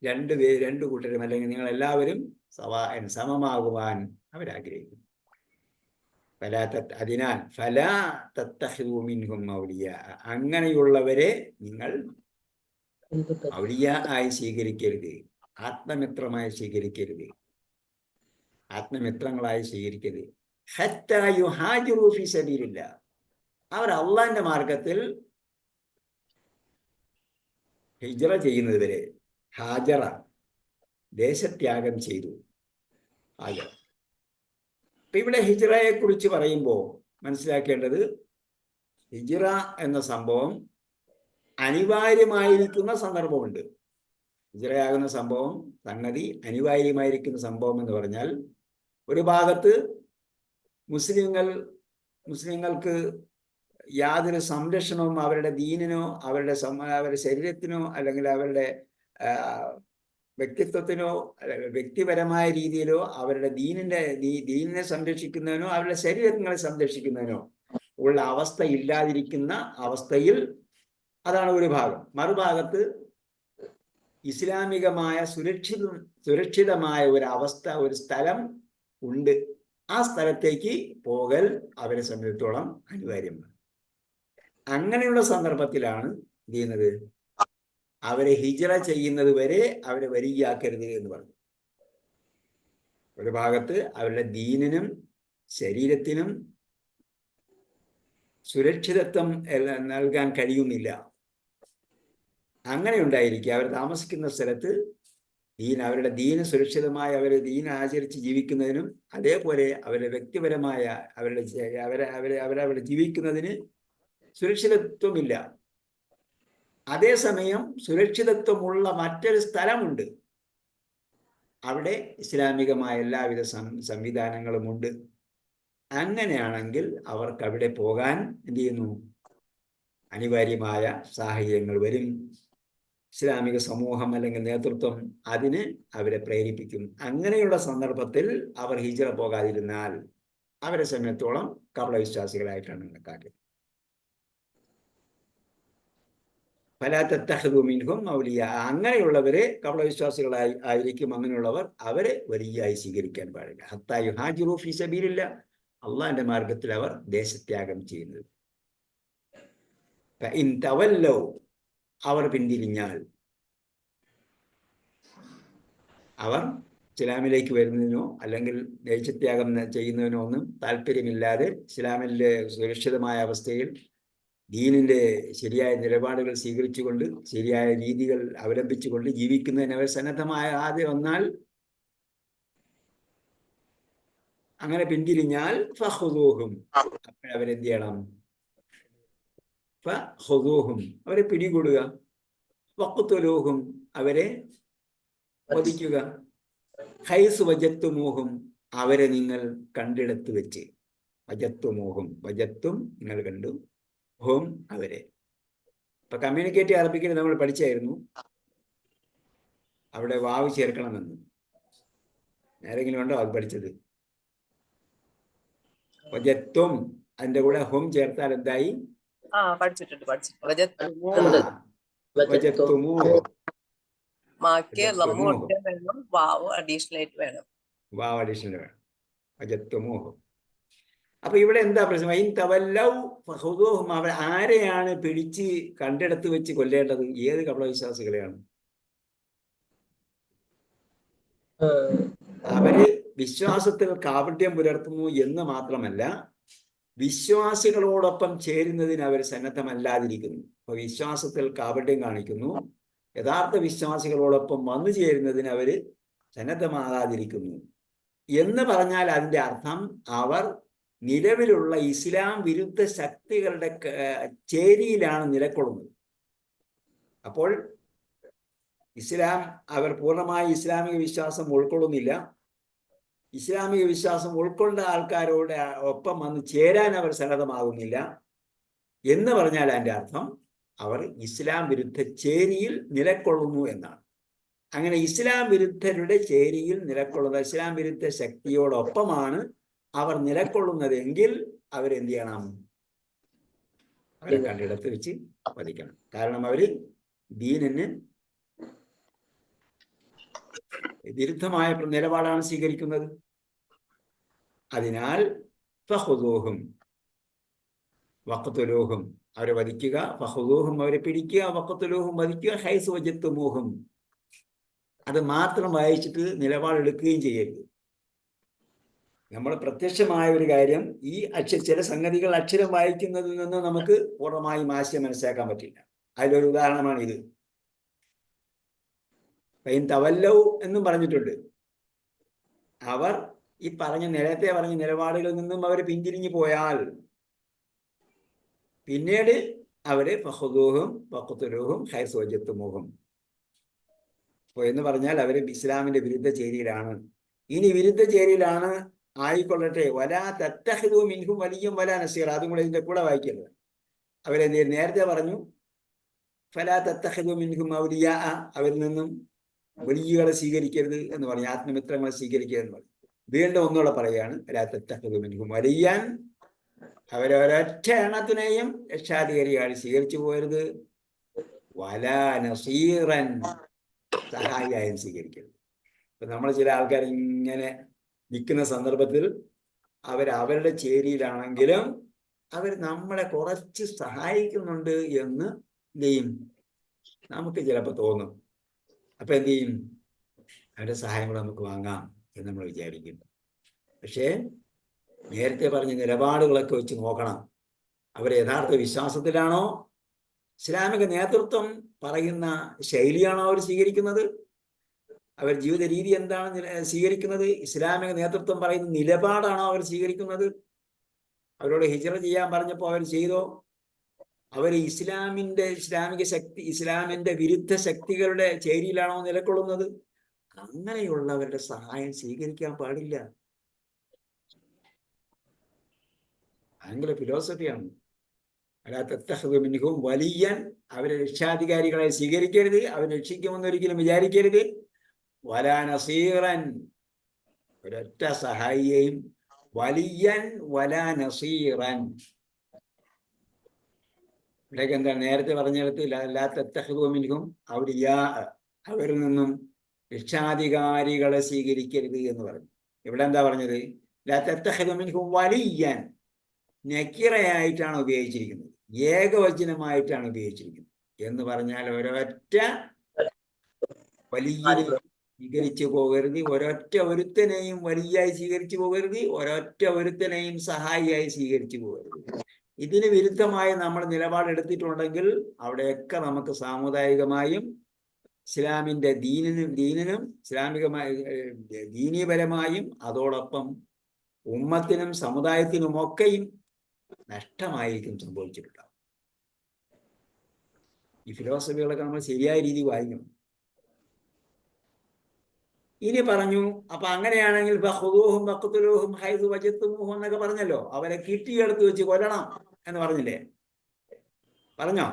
[SPEAKER 1] രണ്ടു കൂട്ടരും അല്ലെങ്കിൽ നിങ്ങൾ എല്ലാവരും സവാഅൻ, സമമാകുവാൻ അവരാഗ്രഹിക്കുന്നു. അതിനാൽ ഫലാ തത്തഖിദൂ മിൻഹും ഔലിയാ, അങ്ങനെയുള്ളവരെ നിങ്ങൾ ഔലിയാ ആയി സ്വീകരിക്കരുത്, ആത്മമിത്രമായി സ്വീകരിക്കരുത്, ആത്മമിത്രങ്ങളായി സ്വീകരിക്കരുത്. ഹത്താ യുഹാജിറൂ ഫീ സബീലില്ലാഹ്, അവർ അള്ളാന്റെ മാർഗത്തിൽ ഹിജ്റ ചെയ്യുന്നത് വരെ. ഹാജറ, ദേശത്യാഗം ചെയ്തു. ഹാജറ. അപ്പൊ ഇവിടെ ഹിജ്റയെ കുറിച്ച് പറയുമ്പോൾ മനസ്സിലാക്കേണ്ടത്, ഹിജ്റ എന്ന സംഭവം അനിവാര്യമായിരിക്കുന്ന സന്ദർഭമുണ്ട്. ഹിജ്റയാകുന്ന സംഭവം, സംഗതി അനിവാര്യമായിരിക്കുന്ന സംഭവം എന്ന് പറഞ്ഞാൽ, ഒരു ഭാഗത്ത് മുസ്ലിങ്ങൾക്ക് യാതൊരു സംരക്ഷണവും അവരുടെ ദീനിനോ അവരുടെ ശരീരത്തിനോ അല്ലെങ്കിൽ അവരുടെ വ്യക്തിത്വത്തിനോ വ്യക്തിപരമായ രീതിയിലോ അവരുടെ ദീനിനെ സംരക്ഷിക്കുന്നതിനോ അവരുടെ ശരീരങ്ങളെ സംരക്ഷിക്കുന്നതിനോ ഉള്ള അവസ്ഥ ഇല്ലാതിരിക്കുന്ന അവസ്ഥയിൽ, അതാണ് ഒരു ഭാഗം. മറുഭാഗത്ത് ഇസ്ലാമികമായ സുരക്ഷിതമായ ഒരു അവസ്ഥ, ഒരു സ്ഥലം ഉണ്ട്. ആ സ്ഥലത്തേക്ക് പോകൽ അവരെ സംബന്ധിച്ചിടത്തോളം അനിവാര്യമാണ്. അങ്ങനെയുള്ള സന്ദർഭത്തിലാണ് എന്ത് ചെയ്യുന്നത്? അവരെ ഹിജ്റ ചെയ്യുന്നത് വരെ അവരെ വരികയാക്കരുത് എന്ന് പറഞ്ഞു. ഒരു ഭാഗത്ത് അവരുടെ ദീനിനും ശരീരത്തിനും സുരക്ഷിതത്വം നൽകാൻ കഴിയുന്നില്ല. അങ്ങനെ ഉണ്ടായിരിക്കുക അവർ താമസിക്കുന്ന സ്ഥലത്ത് അവരുടെ ദീന് സുരക്ഷിതമായി അവരെ ദീൻ ആചരിച്ച് ജീവിക്കുന്നതിനും, അതേപോലെ അവരുടെ വ്യക്തിപരമായ അവരുടെ ജീവിക്കുന്നതിന് സുരക്ഷിതത്വമില്ല. അതേസമയം സുരക്ഷിതത്വമുള്ള മറ്റൊരു സ്ഥലമുണ്ട്, അവിടെ ഇസ്ലാമികമായ എല്ലാവിധ സംവിധാനങ്ങളുമുണ്ട്. അങ്ങനെയാണെങ്കിൽ അവർക്ക് അവിടെ പോകാൻ എന്ത് ചെയ്യുന്നു? അനിവാര്യമായ സാഹചര്യങ്ങൾ വരും. ഇസ്ലാമിക സമൂഹം അല്ലെങ്കിൽ നേതൃത്വം അതിന് അവരെ പ്രേരിപ്പിക്കും. അങ്ങനെയുള്ള സന്ദർഭത്തിൽ അവർ ഹിജ്റ പോകാതിരുന്നാൽ അവരെ സംബന്ധിച്ചോളം കപടവിശ്വാസികളായിട്ടാണ് കണക്കാക്കിയത്. ഫലാ തത്തഖിദൂ മിൻഹും ഔലിയാ, അങ്ങനെയുള്ളവരെ കപടവിശ്വാസികളായി ആയിരിക്കും. അങ്ങനെയുള്ളവർ അവരെ വലിയായി സ്വീകരിക്കാൻ പാടില്ല. ഹത്താ യുഹാജിറൂ ഫീ സബീലില്ലാഹ്, അള്ളാഹിന്റെ മാർഗത്തിൽ അവർ ദേശത്യാഗം ചെയ്യുന്നത്. ഫഇൻ തവല്ലൗ, അവർ പിന്തിരിഞ്ഞാൽ, അവർ ഇസ്ലാമിലേക്ക് വരുന്നതിനോ അല്ലെങ്കിൽ ദേശത്യാഗം ചെയ്യുന്നതിനോ ഒന്നും താല്പര്യമില്ലാതെ ഇസ്ലാമിലെ സുരക്ഷിതമായ അവസ്ഥയിൽ ദീനിന്റെ ശരിയായ നിലപാടുകൾ സ്വീകരിച്ചുകൊണ്ട് ശരിയായ രീതികൾ അവലംബിച്ചുകൊണ്ട് ജീവിക്കുന്നതിന് അവർ സന്നദ്ധമായ വന്നാൽ, അങ്ങനെ പിന്തിരിഞ്ഞാൽ ഫഖുദൂഹും, അവരെന്ത് ചെയ്യണം? ഫഖുദൂഹും, അവരെ പിടികൂടുക. വഖ്തുലൂഹും, അവരെ വധിക്കുക. ഹൈസു വജത്തുമൂഹും, അവരെ നിങ്ങൾ കണ്ടിടത്ത് വെച്ച്. വജത്തുമൂഹും, വജത്തും നിങ്ങൾ കണ്ടു, ഹും അവരെ. ഇപ്പൊ കമ്മ്യൂണിക്കേറ്റീവ് അറബിക്കിൽ നമ്മൾ പഠിച്ചായിരുന്നു അവിടെ വാവ് ചേർക്കണമെന്ന്. ആരെങ്കിലും ഉണ്ടോ അത് പഠിച്ചത്? വജത്തും അതിന്റെ കൂടെ ഹും ചേർത്താൽ എന്തായി?
[SPEAKER 4] പഠിച്ചിട്ടുണ്ട്.
[SPEAKER 1] വജത്തുമൂ.
[SPEAKER 4] മാക്ക് ലമ്മ
[SPEAKER 1] വജത്തുമൂഹും.
[SPEAKER 4] ഒറ്റ വേണം, വാവ് അഡീഷണൽ ആയിട്ട് വേണം.
[SPEAKER 1] വാവ് അഡീഷണൽ വേണം. വജത്തുമൂഹും. അപ്പൊ ഇവിടെ എന്താ പ്രശ്നം? ഇൻ തവല്ലൗ ഫഖുദൂഹും. അവർ ആരെയാണ് പിടിച്ച് കണ്ടെടുത്ത് വെച്ച് കൊല്ലേണ്ടത്? ഏത് കപടവിശ്വാസികളെയാണ്? അവര് വിശ്വാസത്തിൽ കാപട്യം പുലർത്തുന്നു എന്ന് മാത്രമല്ല, വിശ്വാസികളോടൊപ്പം ചേരുന്നതിന് അവർ സന്നദ്ധമല്ലാതിരിക്കുന്നു. അപ്പൊ വിശ്വാസത്തിൽ കാപട്യം കാണിക്കുന്നു, യഥാർത്ഥ വിശ്വാസികളോടൊപ്പം വന്നു ചേരുന്നതിന് അവര് സന്നദ്ധമാകാതിരിക്കുന്നു എന്ന് പറഞ്ഞാൽ അതിന്റെ അർത്ഥം അവർ നിലവിലുള്ള ഇസ്ലാം വിരുദ്ധ ശക്തികളുടെ ചേരിയിലാണ് നിലകൊള്ളുന്നത്. അപ്പോൾ അവർ പൂർണ്ണമായി ഇസ്ലാമിക വിശ്വാസം ഉൾക്കൊള്ളുന്നില്ല. ഇസ്ലാമിക വിശ്വാസം ഉൾക്കൊണ്ട ആൾക്കാരോട് ഒപ്പം വന്ന് ചേരാൻ അവർ സന്നദ്ധമാകുന്നില്ല എന്ന് പറഞ്ഞാൽ അതിൻ്റെ അർത്ഥം അവർ ഇസ്ലാം വിരുദ്ധ ചേരിയിൽ നിലകൊള്ളുന്നു എന്നാണ്. അങ്ങനെ ഇസ്ലാം വിരുദ്ധരുടെ ചേരിയിൽ നിലകൊള്ളുന്ന ഇസ്ലാം വിരുദ്ധ ശക്തിയോടൊപ്പമാണ് അവർ നിലകൊള്ളുന്നതെങ്കിൽ അവരെന്ത് ചെയ്യണം? അവരെ കണ്ടിടത്ത് വെച്ച് വധിക്കണം. കാരണം അവര് ദീനിന് വിരുദ്ധമായ നിലപാടാണ് സ്വീകരിക്കുന്നത്. അതിനാൽ ഫഖുദൂഹും വഖ്തുലൂഹും, അവരെ വധിക്കുക. ഫഖുദൂഹും, അവരെ പിടിക്കുക. വഖ്തുലൂഹും, വധിക്കുക. ഹൈസു വജത്തുമൂഹും, അത് മാത്രം വായിച്ചിട്ട് നിലപാടെടുക്കുകയും ചെയ്യരുത്. നമ്മൾ പ്രത്യക്ഷമായ ഒരു കാര്യം, ഈ ചില സംഗതികൾ അക്ഷരം വായിക്കുന്നതിൽ നിന്ന് നമുക്ക് പൂർണ്ണമായും ആശയം മനസ്സിലാക്കാൻ പറ്റില്ല. അതിലൊരു ഉദാഹരണമാണ് ഇത്. തവല്ലൗ എന്നും പറഞ്ഞിട്ടുണ്ട്. അവർ ഈ നേരത്തെ പറഞ്ഞ നിലപാടുകളിൽ നിന്നും അവർ പിന്തിരിഞ്ഞു പോയാൽ പിന്നീട് അവര് ഫഖുദൂഹും വഖ്തുലൂഹും ഹൈസു വജത്തുമൂഹും എന്ന് പറഞ്ഞാൽ അവര് ഇസ്ലാമിന്റെ വിരുദ്ധ ചേരിയിലാണ്. ഇനി വിരുദ്ധ ചേരിയിലാണ് ആയിക്കൊള്ളട്ടെ, വലാ തത്തഖിദൂ മിൻഹും വലിയ്യൻ വലാ നസീറ, അതും കൂടെ ഇതിന്റെ കൂടെ വായിക്കരുത്. അവരെ നേരത്തെ പറഞ്ഞു ഫലാ തത്തഖിദൂ മിൻഹും ഔലിയാ, അവരിൽ നിന്നും വലിയകളെ സ്വീകരിക്കരുത് എന്ന് പറഞ്ഞു, ആത്മമിത്രങ്ങളെ സ്വീകരിക്കരുത് എന്ന് പറഞ്ഞു. വീണ്ടും ഒന്നുകൂടെ പറയുകയാണ്, ഫലാ തത്തഖിദൂ മിൻഹും വലിയ്യൻ, അവരൊരൊറ്റ എണ്ണത്തിനെയും രക്ഷാധികാരിയായി സ്വീകരിച്ചു പോകരുത്. വലാ നസീറൻ, സഹായിയായും സ്വീകരിക്കരുത്. ഇപ്പൊ നമ്മൾ ചില ആൾക്കാർ ഇങ്ങനെ നിൽക്കുന്ന സന്ദർഭത്തിൽ അവരുടെ ചേരിയിലാണെങ്കിലും അവർ നമ്മളെ കുറച്ച് സഹായിക്കുന്നുണ്ട് എന്ന് എന്ത് ചെയ്യും? നമുക്ക് ചിലപ്പോൾ തോന്നും. അപ്പൊ എന്ത് ചെയ്യും? അവരുടെ സഹായം കൂടെ നമുക്ക് വാങ്ങാം എന്ന് നമ്മൾ വിചാരിക്കും. പക്ഷേ നേരത്തെ പറഞ്ഞ നിലപാടുകളൊക്കെ വെച്ച് നോക്കണം. അവർ യഥാർത്ഥ വിശ്വാസത്തിലാണോ, ഇസ്ലാമിക നേതൃത്വം പറയുന്ന ശൈലിയാണോ അവർ സ്വീകരിക്കുന്നത്, അവർ ജീവിത രീതി എന്താണ് സ്വീകരിക്കുന്നത്, ഇസ്ലാമിക നേതൃത്വം പറയുന്ന നിലപാടാണോ അവർ സ്വീകരിക്കുന്നത്, അവരോട് ഹിജ്റ ചെയ്യാൻ പറഞ്ഞപ്പോൾ അവർ ചെയ്തോ, അവർ ഇസ്ലാമിന്റെ വിരുദ്ധ ശക്തികളുടെ ചേരിയിലാണോ നിലകൊള്ളുന്നത്? അങ്ങനെയുള്ളവരുടെ സഹായം സ്വീകരിക്കാൻ പാടില്ല. ഭയങ്കര ഫിലോസഫിയാണ്. മിൻഹും വലിയൻ, അവരെ രക്ഷാധികാരികളെ സ്വീകരിക്കരുത്, അവരെ രക്ഷിക്കുമെന്ന് ഒരിക്കലും വിചാരിക്കരുത്. വലാ നസീറൻ, ഒരൊറ്റ സഹായിയെയും. വലിയൻ വലാ നസീറൻ, ഇവിടേക്ക് എന്താണ് നേരത്തെ പറഞ്ഞിടത്ത് ലാ തത്തഖിദൂ മിൻഹും ഔലിയാ, അവരിൽ നിന്നും രക്ഷാധികാരികളെ സ്വീകരിക്കരുത് എന്ന് പറഞ്ഞു. ഇവിടെ എന്താ പറഞ്ഞത്? ലാ തത്തഖിദൂ മിൻഹും വലിയൻ, നക്കിറയായിട്ടാണ് ഉപയോഗിച്ചിരിക്കുന്നത്, ഏകവചനമായിട്ടാണ് ഉപയോഗിച്ചിരിക്കുന്നത്. എന്ന് പറഞ്ഞാൽ ഒരൊറ്റ വലിയ സ്വീകരിച്ചു പോകരുത്, ഒരൊറ്റ ഒരുത്തനെയും വലിയായി സ്വീകരിച്ചു പോകരുത്, ഒരൊറ്റ ഒരുത്തനെയും സഹായിയായി സ്വീകരിച്ചു പോകരുത്. ഇതിന് വിരുദ്ധമായി നമ്മൾ നിലപാടെടുത്തിട്ടുണ്ടെങ്കിൽ അവിടെയൊക്കെ നമുക്ക് സാമുദായികമായും ഇസ്ലാമിന്റെ ദീനിനും ഇസ്ലാമികമായി ദീനീപരമായും അതോടൊപ്പം ഉമ്മത്തിനും സമുദായത്തിനുമൊക്കെയും നഷ്ടമായിരിക്കും സംഭവിച്ചിട്ടുണ്ടാവും. ഈ ഫിലോസഫികളൊക്കെ നമ്മൾ ശരിയായ രീതി വായിക്കണം. ഇനി പറഞ്ഞു, അപ്പൊ അങ്ങനെയാണെങ്കിൽ ഫഖുദൂഹും വഖ്തുലൂഹും ഹൈസു വജത്തുമൂഹും എന്നൊക്കെ പറഞ്ഞല്ലോ, അവരെ കിട്ടിയെടുത്ത് വെച്ച് കൊല്ലണം എന്ന് പറഞ്ഞില്ലേ? പറഞ്ഞോ?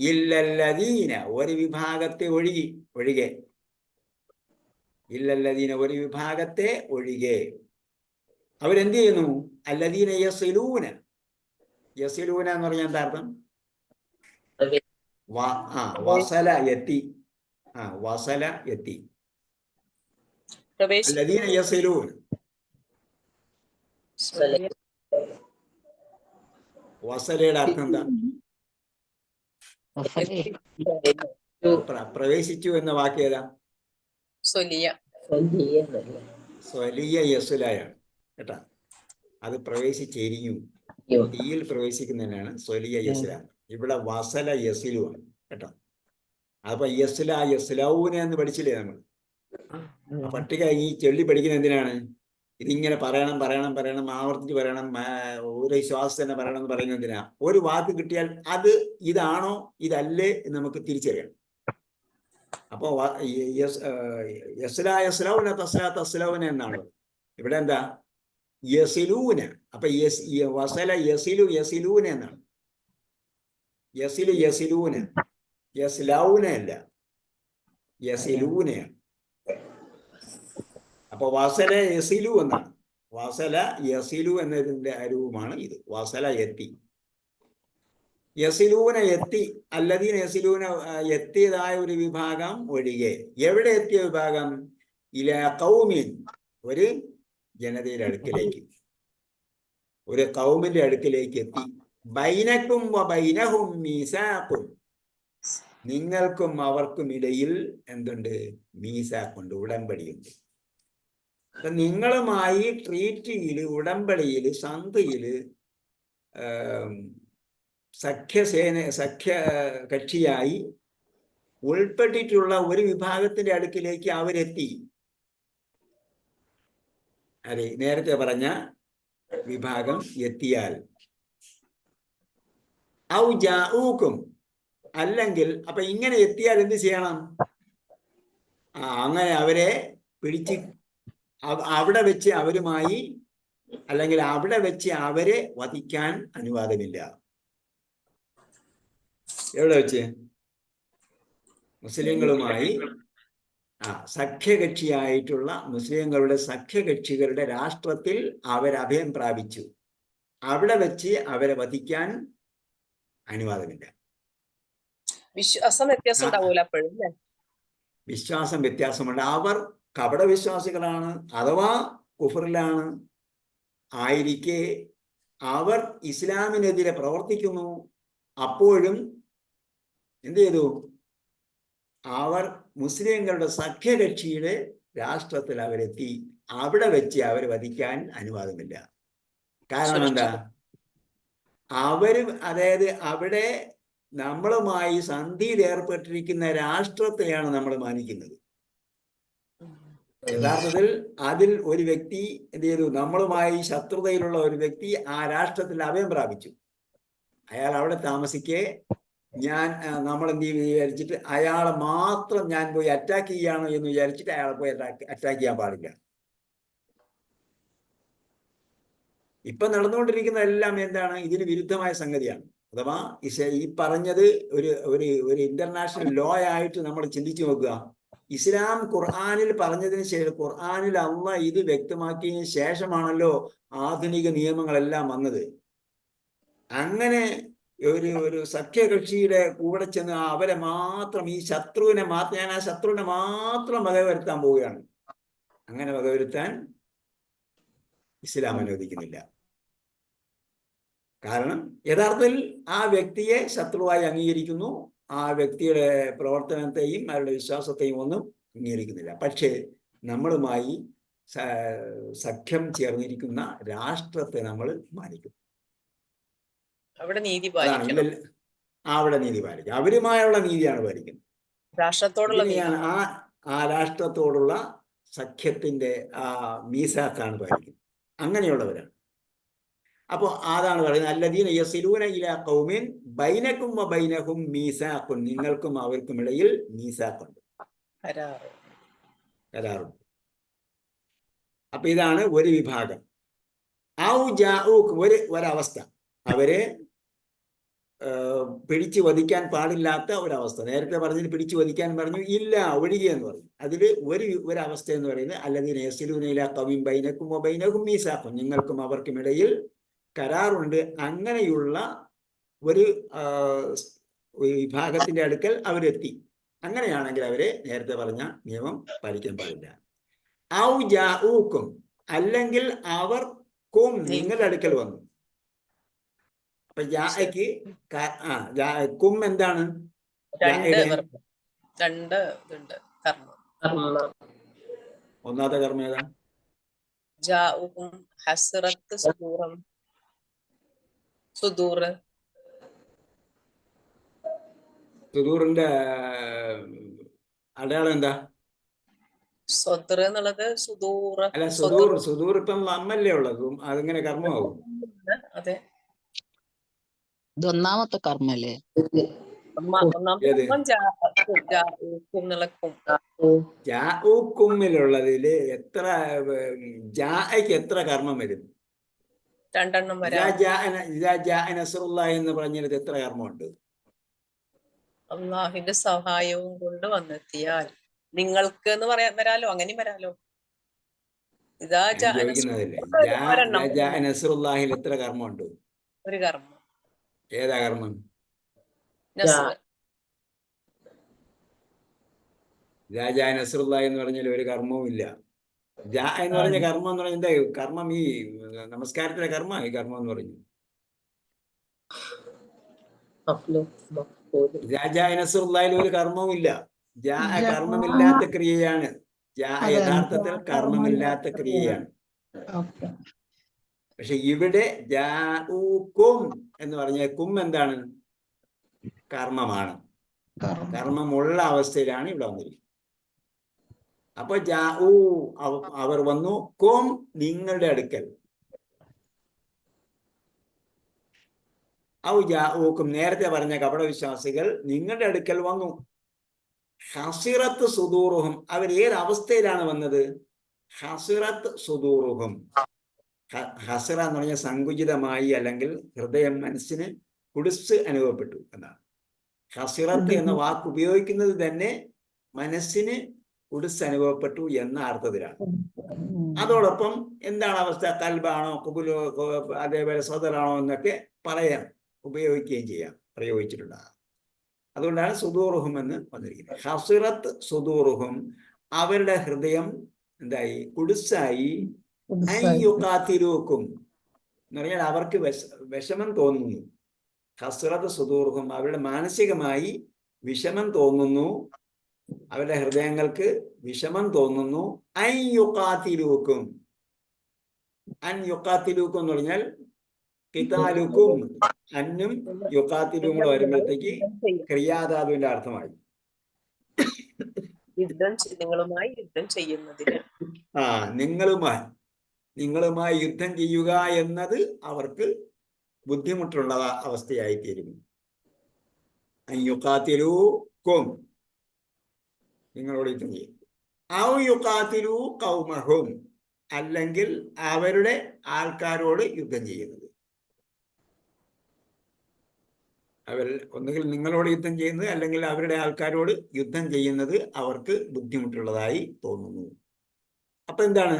[SPEAKER 1] ഇല്ലല്ലദീന, ഒരു വിഭാഗത്തെ ഒഴികെ, ഇല്ലല്ലദീന, ഒരു വിഭാഗത്തെ ഒഴികെ. അവരെന്ത് ചെയ്യുന്നു? അല്ലദീന യസിലൂന, യസിലൂന എന്ന് പറഞ്ഞാൽ എന്താ അർത്ഥം? വസല, എത്തി. വസല എത്തി.
[SPEAKER 4] പ്രവേശിച്ചു.
[SPEAKER 1] അല്ലദീന യസിലൂൻ, വസലയുടെ അർത്ഥം എന്താ?
[SPEAKER 2] വസലേ
[SPEAKER 1] പ്രവേശിച്ചു എന്ന വാക്ക് ഏതാ?
[SPEAKER 4] സ്വലിയ.
[SPEAKER 1] സ്വലിയ യസുലയാണ് കേട്ടാ. അത് പ്രവേശിച്ചെരിഞ്ഞു, തീയിൽ പ്രവേശിക്കുന്നതിനാണ് സ്വലിയ യസുല. ഇവിടെ വസല യസിലുമാണ് കേട്ടോ. അപ്പൊ യസുല യസുലൗന എന്ന് പഠിച്ചില്ലേ നമ്മൾ? ആ പട്ടിക ഈ ചൊല്ലി പഠിക്കുന്ന എന്തിനാണ്? ഇതിങ്ങനെ പറയണം പറയണം പറയണം, ആവർത്തിച്ച് പറയണം, ഒരു ശ്വാസം തന്നെ പറയണം എന്ന് പറയുന്നത് എന്തിനാ? ഒരു വാക്ക് കിട്ടിയാൽ അത് ഇതാണോ ഇതല്ലേ എന്ന് നമുക്ക് തിരിച്ചറിയണം. അപ്പോ യസ്ല യസ്ലൗന തസ്ല തസ്ലൗന എന്നാണ്. ഇവിടെ എന്താ? യസിലൂന. അപ്പൊ വസല യസിലു യസിലൂന എന്നാണ്. യസിലു യസിലൂന, യസ്ലൗന അല്ല, യസിലൂനയാണ്. അപ്പൊ വസല യസിലു എന്നാണ്. വസല യസിലു എന്നതിന്റെ രൂപമാണ് ഇത്. വസല എത്തി, യസിലൂന എത്തി. അല്ലദീന യസിലൂന എത്തിയതായ ഒരു വിഭാഗം ഒഴികെ. എവിടെ എത്തിയ വിഭാഗം? ഇലാ ഖൗമിൻ, ഒരു ജനതയുടെ അടുക്കിലേക്ക്, ഒരു ഖൗമിന്റെ അടുക്കിലേക്ക് എത്തി. ബൈനക്കും വബൈനഹും മീസാഖുൻ, നിങ്ങൾക്കും അവർക്കും ഇടയിൽ എന്തുണ്ട്? മീസാഖുണ്ട്, ഉടമ്പടിയുണ്ട്. അപ്പൊ നിങ്ങളുമായി ട്രീറ്റിയില്, ഉടമ്പടിയില്, സന്ധിയില്, സഖ്യ കക്ഷിയായി ഉൾപ്പെട്ടിട്ടുള്ള ഒരു വിഭാഗത്തിന്റെ അടുക്കിലേക്ക് അവരെത്തി. അതെ, നേരത്തെ പറഞ്ഞ വിഭാഗം എത്തിയാൽ. ഔ ജാഊക്കും, അല്ലെങ്കിൽ അപ്പൊ ഇങ്ങനെ എത്തിയാൽ എന്ത് ചെയ്യണം? അങ്ങനെ അവരെ പിടിച്ച് അവിടെ വെച്ച് അവരുമായി, അല്ലെങ്കിൽ അവിടെ വെച്ച് അവരെ വധിക്കാൻ അനുവാദമില്ല. എവിടെ വെച്ച്? മുസ്ലിങ്ങളുമായി സഖ്യകക്ഷിയായിട്ടുള്ള മുസ്ലിങ്ങളുടെ സഖ്യകക്ഷികളുടെ രാഷ്ട്രത്തിൽ അവരഭയം പ്രാപിച്ചു. അവിടെ വെച്ച് അവരെ വധിക്കാൻ അനുവാദമില്ല.
[SPEAKER 4] വിശ്വാസം വ്യത്യാസം ഉണ്ടാവൂല അപ്പോഴും അല്ലേ?
[SPEAKER 1] വിശ്വാസം വ്യത്യാസമുണ്ട്. അവർ കപട വിശ്വാസികളാണ് അഥവാ കുഫറിലാണ് ആയിരിക്കെ അവർ ഇസ്ലാമിനെതിരെ പ്രവർത്തിക്കുന്നു. അപ്പോഴും എന്ത് ചെയ്തു? അവർ മുസ്ലിങ്ങളുടെ സഖ്യകക്ഷിയുടെ രാഷ്ട്രത്തിൽ അവരെത്തി. അവിടെ വെച്ച് അവർ വധിക്കാൻ അനുവാദമില്ല. കാരണം എന്താ? അവര്, അതായത് അവിടെ നമ്മളുമായി സന്ധിയിൽ ഏർപ്പെട്ടിരിക്കുന്ന രാഷ്ട്രത്തെയാണ് നമ്മൾ മാനിക്കുന്നത്. യഥാർത്ഥത്തിൽ അതിൽ ഒരു വ്യക്തി എന്ത് ചെയ്തു? നമ്മളുമായി ശത്രുതയിലുള്ള ഒരു വ്യക്തി ആ രാഷ്ട്രത്തിൽ അഭയം പ്രാപിച്ചു. അയാൾ അവിടെ താമസിക്കെ നമ്മൾ എന്ത് ചെയ്യും വിചാരിച്ചിട്ട് അയാളെ മാത്രം ഞാൻ പോയി അറ്റാക്ക് ചെയ്യാണോ എന്ന് വിചാരിച്ചിട്ട് അയാളെ പോയി അറ്റാക്ക് ചെയ്യാൻ പാടില്ല. ഇപ്പൊ നടന്നുകൊണ്ടിരിക്കുന്ന എല്ലാം എന്താണ്? ഇതിന് വിരുദ്ധമായ സംഗതിയാണ്. അഥവാ ഈ പറഞ്ഞത് ഒരു ഇന്റർനാഷണൽ ലോ ആയിട്ട് നമ്മൾ ചിന്തിച്ചു നോക്കുക. ഇസ്ലാം ഖുർആനിൽ പറഞ്ഞതിന് ശേഷം, ഖുർആനിൽ അള്ളാഹ് ഇത് വ്യക്തമാക്കിയതിന് ശേഷമാണല്ലോ ആധുനിക നിയമങ്ങളെല്ലാം വന്നത്. അങ്ങനെ ഒരു സഖ്യകക്ഷിയുടെ കൂടെ ചെന്ന് അവരെ മാത്രം, ഈ ശത്രുവിനെ മാത്രം, ഞാൻ ആ ശത്രുവിനെ മാത്രം വകവരുത്താൻ പോവുകയാണ്. അങ്ങനെ വകവരുത്താൻ ഇസ്ലാം അനുവദിക്കുന്നില്ല. കാരണം യഥാർത്ഥത്തിൽ ആ വ്യക്തിയെ ശത്രുവായി അംഗീകരിക്കുന്നു. ആ വ്യക്തിയുടെ പ്രവർത്തനത്തെയും അവരുടെ വിശ്വാസത്തെയും ഒന്നും അംഗീകരിക്കുന്നില്ല. പക്ഷേ നമ്മളുമായി സഖ്യം ചേർന്നിരിക്കുന്ന രാഷ്ട്രത്തെ നമ്മൾ മാനിക്കും.
[SPEAKER 4] അവിടെ നീതി പാലിക്കണം.
[SPEAKER 1] അവിടെ നീതി പാലിക്കും. അവരുമായുള്ള നീതിയാണ് പാലിക്കുന്നത്.
[SPEAKER 4] രാഷ്ട്രത്തോടുള്ള
[SPEAKER 1] ആ രാഷ്ട്രത്തോടുള്ള സഖ്യത്തിന്റെ മീസാക്കാണ് പാലിക്കുന്നത്. അങ്ങനെയുള്ളവരാണ്. അപ്പൊ അതാണ് പറയുന്നത്, അല്ലദീന യസിലൂന ഇലാ ഖൗമിൻ ബൈനക്കും വബൈനഹും മീസാഖുൻ, നിങ്ങൾക്കും അവർക്കും ഇടയിൽ മീസാഖുണ്ട്, കരാറുണ്ട്. അപ്പൊ ഇതാണ് ഒരു വിഭാഗം. ഔ ജാഊക്ക്, ഒരവസ്ഥ, അവരെ പിടിച്ചു വധിക്കാൻ പാടില്ലാത്ത ഒരവസ്ഥ. നേരത്തെ പറഞ്ഞത് പിടിച്ചു വധിക്കാൻ പറഞ്ഞു, ഇല്ല ഒഴികെ എന്ന് പറഞ്ഞു. അതിൽ ഒരവസ്ഥ എന്ന് പറയുന്നത് അല്ലദീന യസിലൂന ഇലാ ഖൗമിൻ ബൈനക്കും വബൈനഹും മീസാഖുൻ, നിങ്ങൾക്കും അവർക്കും ഇടയിൽ കരാറുണ്ട്. അങ്ങനെയുള്ള ഒരു വിഭാഗത്തിന്റെ അടുക്കൽ അവരെത്തി. അങ്ങനെയാണെങ്കിൽ അവര് നേരത്തെ പറഞ്ഞ നിയമം പാലിക്കാൻ പാടില്ല. ഔ ജാഊക്കും, അല്ലെങ്കിൽ അവർ നിങ്ങളുടെ അടുക്കൽ വന്നു. അപ്പൊ ജാഅയ്ക്ക് കും എന്താണ്?
[SPEAKER 4] രണ്ട് ഇതുണ്ട് കർമ്മം.
[SPEAKER 1] ഒന്നാമത്തെ കർമ്മം ഏതാ?
[SPEAKER 4] ജാഉഹും ഹസ്റത്ത് സുദൂറം, സുദൂറ്.
[SPEAKER 1] സുദൂറിന്റെ അടയാളം എന്താ?
[SPEAKER 4] സ്വദർ എന്നുള്ളത് സുദൂറ്.
[SPEAKER 1] അല്ല, സുദൂർ ഇപ്പം അമ്മല്ലേ ഉള്ളതും, അതിങ്ങനെ കർമ്മമാകും.
[SPEAKER 4] അതെ,
[SPEAKER 2] ഇതൊന്നാമത്തെ കർമ്മല്ലേ?
[SPEAKER 1] ജാഊക്കുമ്മിലുള്ളതില് എത്ര ജാഅയ്ക്ക് എത്ര കർമ്മം വരും?
[SPEAKER 4] 2 എണ്ണം വരാം.
[SPEAKER 1] എന്ന് പറഞ്ഞത് എത്ര കർമ്മമുണ്ട്?
[SPEAKER 4] അള്ളാഹിന്റെ സഹായവും കൊണ്ട് വന്നെത്തിയാൽ നിങ്ങൾക്ക് എന്ന് പറയാൻ വരാലോ, അങ്ങനെയും വരാലോ.
[SPEAKER 1] ചോദിക്കുന്നതല്ലേ, നസ്റുല്ലാഹിൽ എത്ര കർമ്മമുണ്ട്?
[SPEAKER 4] ഒരു കർമ്മം.
[SPEAKER 1] ഏതാ കർമ്മം? നസ്റുല്ലാഹി എന്ന് പറഞ്ഞാൽ ഒരു കർമ്മവും ഇല്ല. ജാ എന്ന് പറഞ്ഞ കർമ്മം എന്ന് പറഞ്ഞാൽ എന്താ കർമ്മം? ഈ നമസ്കാരത്തിലെ കർമ്മ ഈ കർമ്മം എന്ന് പറഞ്ഞു. നസ്റുല്ലാഹിൽ ഒരു കർമ്മവും ഇല്ല. കർമ്മമില്ലാത്ത ക്രിയയാണ്. യഥാർത്ഥത്തിൽ കർമ്മമില്ലാത്ത ക്രിയയാണ്. പക്ഷെ ഇവിടെ ജാഊക്കും എന്ന് പറഞ്ഞ കും എന്താണ്? കർമ്മമാണ്. കർമ്മമുള്ള അവസ്ഥയിലാണ് ഇവിടെ വന്നിരിക്കുന്നത്. അപ്പൊ ജാഊ അവർ വന്നു, കും നിങ്ങളുടെ അടുക്കൽ. ഔ ജാഊക്കും നേരത്തെ പറഞ്ഞ കപടവിശ്വാസികൾ നിങ്ങളുടെ അടുക്കൽ വന്നു. ഹസിറത്ത് സുദൂറുഹും, അവർ ഏത് അവസ്ഥയിലാണ് വന്നത്? ഹസിറത്ത് സുദൂറുഹും. ഹസിറ എന്ന് പറഞ്ഞാൽ സങ്കുചിതമായി, അല്ലെങ്കിൽ ഹൃദയം, മനസ്സിന് കുടിസ് അനുഭവപ്പെട്ടു എന്നാണ്. ഹസിറത്ത് എന്ന വാക്ക് ഉപയോഗിക്കുന്നത് തന്നെ മനസ്സിന് കുടിസ് അനുഭവപ്പെട്ടു എന്ന അർത്ഥത്തിലാണ്. അതോടൊപ്പം എന്താണ് അവസ്ഥ? കൽബാണോ, കുബുലോ, അതേപോലെ സദറാണോ എന്നൊക്കെ പറയാം, ഉപയോഗിക്കുകയും ചെയ്യാം, പ്രയോഗിച്ചിട്ടുണ്ടാകും. അതുകൊണ്ടാണ് സുദൂറുഹും എന്ന് വന്നിരിക്കുന്നത്. ഹസിറത്ത് സുദൂറുഹും, അവരുടെ ഹൃദയം എന്തായി? കുടിസായി. അയ്യുഖാതിലൂക്കും എന്ന് പറഞ്ഞാൽ അവർക്ക് വിഷമം തോന്നുന്നു. ഹസ്റത്ത് സുദൂറുഹും, അവരുടെ മാനസികമായി വിഷമം തോന്നുന്നു, അവരുടെ ഹൃദയങ്ങൾക്ക് വിഷമം തോന്നുന്നു. അയ്യുഖാതിലൂക്കും, അൻയുഖാതിലൂക്കും എന്ന് പറഞ്ഞാൽ കിതാലുക്കും, അന്നും യുഖാതിലും കൂടെ വരുമ്പോഴത്തേക്ക് ക്രിയാധാതുവിന്റെ അർത്ഥമായി.
[SPEAKER 4] നിങ്ങളുമായി യുദ്ധം ചെയ്യുന്നതിന്,
[SPEAKER 1] നിങ്ങളുമായി യുദ്ധം ചെയ്യുക എന്നത് അവർക്ക് ബുദ്ധിമുട്ടുള്ള അവസ്ഥയായിത്തീരുന്നു. യുഖാതിലൂക്കും, നിങ്ങളോട് യുദ്ധം ചെയ്യും. ഔ യുഖാതിലൂ ഖൗമഹും, അല്ലെങ്കിൽ അവരുടെ ആൾക്കാരോട് യുദ്ധം ചെയ്യുന്നത്. അവർ ഒന്നുകിൽ നിങ്ങളോട് യുദ്ധം ചെയ്യുന്നത്, അല്ലെങ്കിൽ അവരുടെ ആൾക്കാരോട് യുദ്ധം ചെയ്യുന്നത് അവർക്ക് ബുദ്ധിമുട്ടുള്ളതായി തോന്നുന്നു. അപ്പൊ എന്താണ്?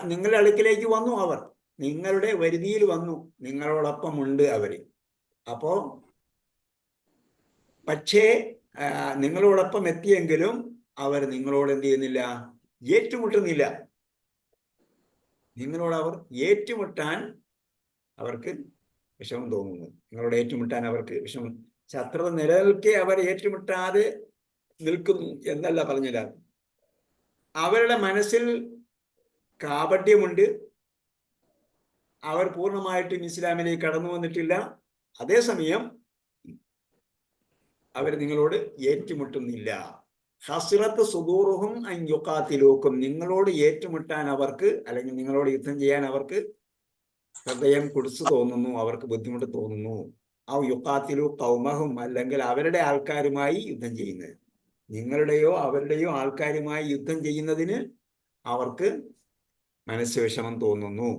[SPEAKER 1] നിങ്ങളുടെ അടുക്കിലേക്ക് വന്നു, അവർ നിങ്ങളുടെ വരുതിയിൽ വന്നു, നിങ്ങളോടൊപ്പം ഉണ്ട് അവര്. അപ്പോ പക്ഷേ നിങ്ങളോടൊപ്പം എത്തിയെങ്കിലും അവർ നിങ്ങളോട് എന്ത് ചെയ്യുന്നില്ല? ഏറ്റുമുട്ടുന്നില്ല. നിങ്ങളോട് അവർ ഏറ്റുമുട്ടാൻ അവർക്ക് വിഷമം തോന്നുന്നു. നിങ്ങളോട് ഏറ്റുമുട്ടാൻ അവർക്ക് വിഷമം. ശത്രുത നിലനിൽക്കെ അവർ ഏറ്റുമുട്ടാതെ നിൽക്കുന്നു എന്നല്ല പറഞ്ഞില്ല. അവരുടെ മനസ്സിൽ കാപട്യമുണ്ട്. അവർ പൂർണ്ണമായിട്ടും ഇസ്ലാമിലേക്ക് കടന്നു വന്നിട്ടില്ല. അതേസമയം അവർ നിങ്ങളോട് ഏറ്റുമുട്ടുന്നില്ല. ഹസ്റത്ത് സുദൂറുഹും അൻ യുഖാതിലൂക്കും, നിങ്ങളോട് ഏറ്റുമുട്ടാൻ അവർക്ക്, അല്ലെങ്കിൽ നിങ്ങളോട് യുദ്ധം ചെയ്യാൻ അവർക്ക് ഹൃദയം കുടിച്ചു തോന്നുന്നു, അവർക്ക് ബുദ്ധിമുട്ട് തോന്നുന്നു. ഔ യുഖാതിലൂ ഖൗമഹും, അല്ലെങ്കിൽ അവരുടെ ആൾക്കാരുമായി യുദ്ധം ചെയ്യുന്നത്. നിങ്ങളുടെയോ അവരുടെയോ ആൾക്കാരുമായി യുദ്ധം ചെയ്യുന്നതിന് അവർക്ക് മനസ്സ് വിഷമം തോന്നുന്നു.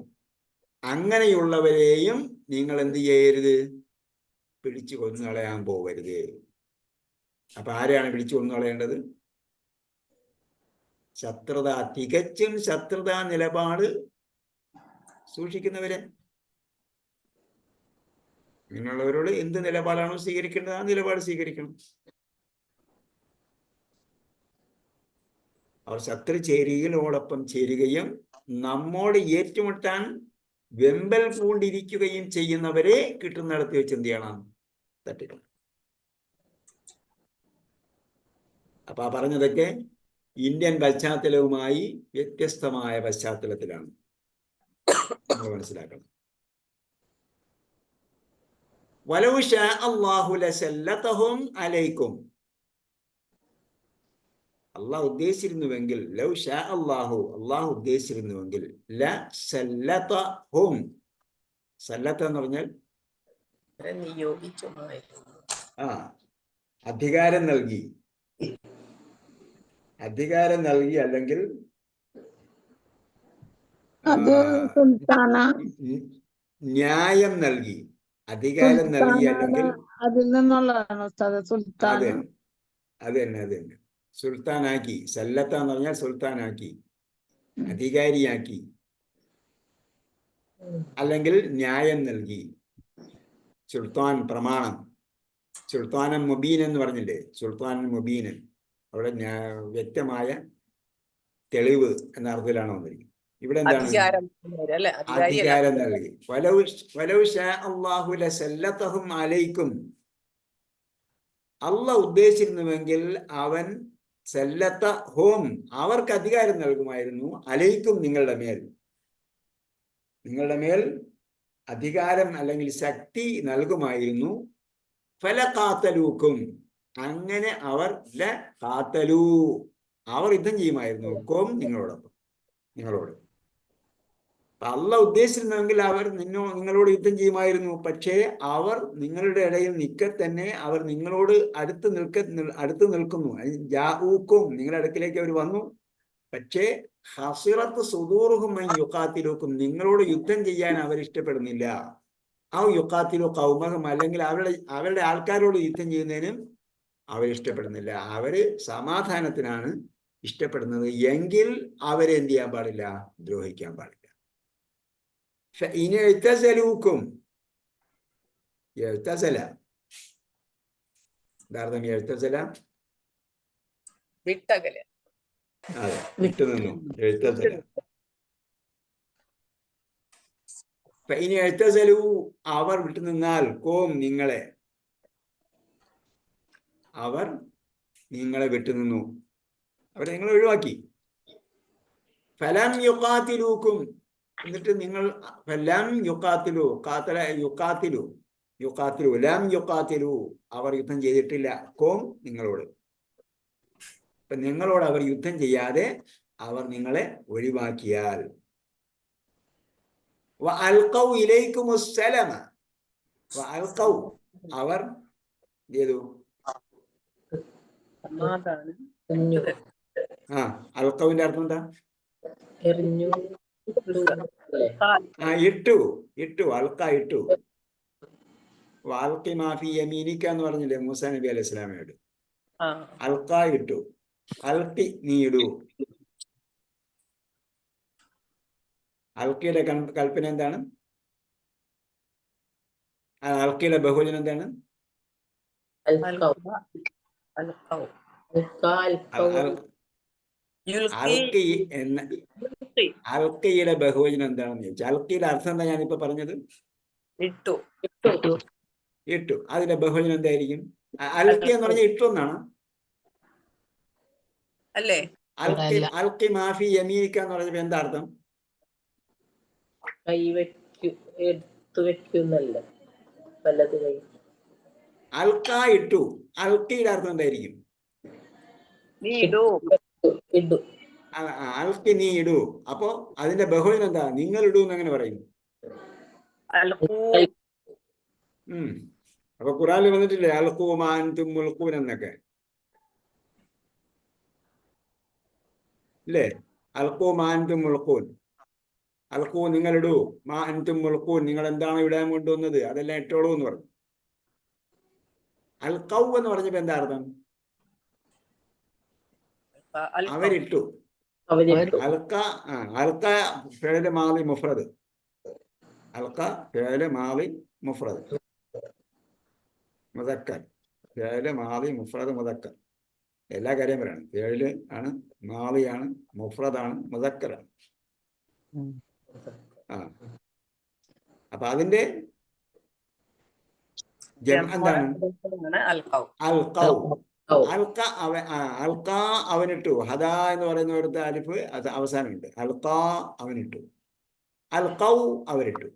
[SPEAKER 1] അങ്ങനെയുള്ളവരെയും നിങ്ങൾ എന്ത് ചെയ്യരുത്? പിടിച്ചു കൊന്നു കളയാൻ പോകരുത്. അപ്പൊ ആരെയാണ് പിടിച്ചു കൊന്നു കളയേണ്ടത്? ശത്രുത, തികച്ചും ശത്രുതാ നിലപാട് സൂക്ഷിക്കുന്നവരെ. ഇങ്ങനെയുള്ളവരോട് എന്ത് നിലപാടാണോ സ്വീകരിക്കേണ്ടത് ആ നിലപാട് സ്വീകരിക്കണം. അവർ ശത്രു ചേരികളോടൊപ്പം ചേരുകയും നമ്മോട് ഏറ്റുമുട്ടാൻ വെമ്പൽ പൂണ്ടിരിക്കുകയും ചെയ്യുന്നവരെ കിട്ടുന്നിടത്ത് വെച്ച് എന്ത് ചെയ്യണം? തട്ടിക്കണം. അപ്പൊ ആ പറഞ്ഞതൊക്കെ ഇന്ത്യൻ പശ്ചാത്തലവുമായി വ്യത്യസ്തമായ പശ്ചാത്തലത്തിലാണ് നമ്മൾ മനസ്സിലാക്കണം. വലൗ ശാ അല്ലാഹു ലസല്ലതഹും അലൈക്കും, അള്ളാഹ് ഉദ്ദേശിച്ചിരുന്നുവെങ്കിൽ, ലൗ ഷാ അല്ലാഹു, അള്ളാഹു ഉദ്ദേശിച്ചിരുന്നുവെങ്കിൽ, ലസല്ലതഹും, സല്ലത്ത എന്ന് പറഞ്ഞാൽ
[SPEAKER 4] നിയോഗിച്ചുമായിരുന്നു.
[SPEAKER 1] അധികാരം നൽകി, അധികാരം നൽകി, അല്ലെങ്കിൽ
[SPEAKER 3] അത് സുൽത്താന,
[SPEAKER 1] ന്യായം നൽകി, അധികാരം നൽകി, അല്ലെങ്കിൽ
[SPEAKER 3] അതിൽ നിന്നുള്ളതാണ് ഉസ്താദ്. സുൽത്താന
[SPEAKER 1] അത് തന്നെ സുൽത്താനാക്കി. സല്ലത്ത എന്ന് പറഞ്ഞാൽ സുൽത്താനാക്കി, അധികാരിയാക്കി, അല്ലെങ്കിൽ ന്യായം നൽകി. സുൽത്താൻ പ്രമാണം, സുൽത്താനൻ മുബീൻ എന്ന് പറഞ്ഞില്ലേ? സുൽത്താനൻ മുബീനൻ, അവിടെ വ്യക്തമായ തെളിവ് എന്ന അർത്ഥത്തിലാണ് വന്നിരിക്കുന്നത്. ഇവിടെ എന്താണ്? അധികാരം നൽകി. വലൗ ശാ അല്ലാഹു ലസല്ലതഹും അലൈക്കും, അള്ളാഹ് ഉദ്ദേശിച്ചിരുന്നുവെങ്കിൽ അവൻ സല്ലതഹും, അവർക്ക് അധികാരം നൽകുമായിരുന്നു, അലൈക്കും, നിങ്ങളുടെ മേൽ അധികാരം അല്ലെങ്കിൽ ശക്തി നൽകുമായിരുന്നു. ഫലഖാതലൂക്കും, അങ്ങനെ അവർ അവർ യുദ്ധം ചെയ്യുമായിരുന്നു, നിങ്ങളോട്. അള്ളാഹ് ഉദ്ദേശിച്ചിരുന്നെങ്കിൽ അവർ നിങ്ങളോട് യുദ്ധം ചെയ്യുമായിരുന്നു. പക്ഷേ അവർ നിങ്ങളുടെ ഇടയിൽ തന്നെ അവർ നിങ്ങളോട് അടുത്ത് നിൽക്കുന്നു. ജാഊക്കും, നിങ്ങളുടെ അടുക്കിലേക്ക് അവർ വന്നു. പക്ഷേ ഹസിറത്ത് സുദൂറുഹും അൻ യുഖാതിലൂക്കും, നിങ്ങളോട് യുദ്ധം ചെയ്യാൻ അവർ ഇഷ്ടപ്പെടുന്നില്ല. യുഖാതിലു ഖൗമഹും, അല്ലെങ്കിൽ അവരുടെ ആൾക്കാരോട് യുദ്ധം ചെയ്യുന്നതിനും അവർ ഇഷ്ടപ്പെടുന്നില്ല. അവര് സമാധാനത്തിനാണ് ഇഷ്ടപ്പെടുന്നത്. എങ്കിൽ അവരെ എന്ത് ചെയ്യാൻ പാടില്ല? ദ്രോഹിക്കാൻ പാടില്ല. ഇനി എഴുത്തസലൂക്കും, എഴുത്തസല ധാർദ്ദം എഴുത്തസല
[SPEAKER 4] വിട്ടകല,
[SPEAKER 1] അതെ, വിട്ടുനിന്നു, എഴുത്തസല. ഇനി എഴുത്തസലു, അവർ വിട്ടുനിന്നാൽ, അവർ നിങ്ങളെ വിട്ടുനിന്നു, അവരെ നിങ്ങൾ ഒഴിവാക്കി. ഫലം യുഖാതിലൂക്കും, എന്നിട്ട് നിങ്ങൾ ലം യുഖാതിലു, ലം യുഖാതിലു, അവർ യുദ്ധം ചെയ്തിട്ടില്ല, നിങ്ങളോട്. അപ്പൊ നിങ്ങളോട് അവർ യുദ്ധം ചെയ്യാതെ അവർ നിങ്ങളെ ഒഴിവാക്കിയാൽ, വഅൽഖൗ ഇലൈക്കുമുസ്സലമ, വഅൽഖൗ, അവർ ചെയ്തു, അൽഖൗവിന്റെ അർത്ഥം എന്താ? ഇട്ടു, അൽഖ ഇട്ടു. വാൽഖി മാഫി യമീനിക്ക എന്ന് പറഞ്ഞില്ലേ മൂസാ നബി അലൈഹി സ്വലാമയോട്? അൽഖ ഇട്ടു, അൽഖി, നീ ഇടൂ. അൽഖിയുടെ കൽപ്പന എന്താണ്? അൽഖിയുടെ ബഹുവചനം എന്താണ്? അൽഖിയുടെ ബഹുവചനം എന്താണെന്ന് ചോദിച്ചാൽ, അൽഖിയുടെ അർത്ഥം എന്താ ഞാനിപ്പോ പറഞ്ഞത്? ഇട്ടു. അതിന്റെ ബഹുവചനം എന്തായിരിക്കും? അൽഖി എന്ന് പറഞ്ഞാൽ ഇട്ടു എന്നാണ്
[SPEAKER 4] അല്ലേ?
[SPEAKER 1] അൽഖി മാഫി യമീനിക്ക എന്ന് പറഞ്ഞപ്പോ എന്താ അർത്ഥം? അൽഖ ഇട്ടു. അൽഖിയുടെ അർത്ഥം എന്തായിരിക്കും? അൽഖി, നീ ഇടൂ. അപ്പോ അതിന്റെ ബഹുവചനം എന്താ? നിങ്ങൾ ഇടൂ എന്ന് എങ്ങനെ പറയും? അപ്പൊ ഖുറാനിൽ വന്നിട്ടില്ലേ അൽഖൂ മാ അൻതും മുൽഖൂൻ എന്നൊക്കെ, ഇല്ലേ? അൽഖൂ മാ അൻതും മുൽഖൂൻ, അൽഖൂ, നിങ്ങൾ ഇടൂ, മാ അൻതും മുൽഖൂൻ, നിങ്ങൾ എന്താണ് ഇടാൻ കൊണ്ടുവന്നത് അതെല്ലാം ഇട്ടോളൂ എന്ന് പറഞ്ഞു. അൽഖൗ എന്ന് പറഞ്ഞപ്പോ എന്താ അർത്ഥം? അവരിട്ടു. അൽഖ, അൽഖ ഫിഅ്ൽ മാളി മുഫ്രദ്, അൽഖ ഫിഅ്ൽ മാളി മുഫ്രദ് മുദക്കർ, ഫിഅ്ൽ മാളി മുഫ്രദ് മുദക്കർ. എല്ലാ കാര്യം പറയണം. ഫിയല് ആണ്, മാളിയാണ്, മുഫ്രദാണ്, മുദക്കറാണ്. ആ അപ്പൊ അതിന്റെ എന്താണ്?
[SPEAKER 4] അൽഖൗ.
[SPEAKER 1] അൽഖൗ. അൽക്ക അവനിട്ടു. ഹദാ എന്ന് പറയുന്നിടത്ത് അലിഫ് അത് അവസാനമുണ്ട്. അൽക്ക അവനിട്ടു. അൽഖൗ അവരിട്ടു.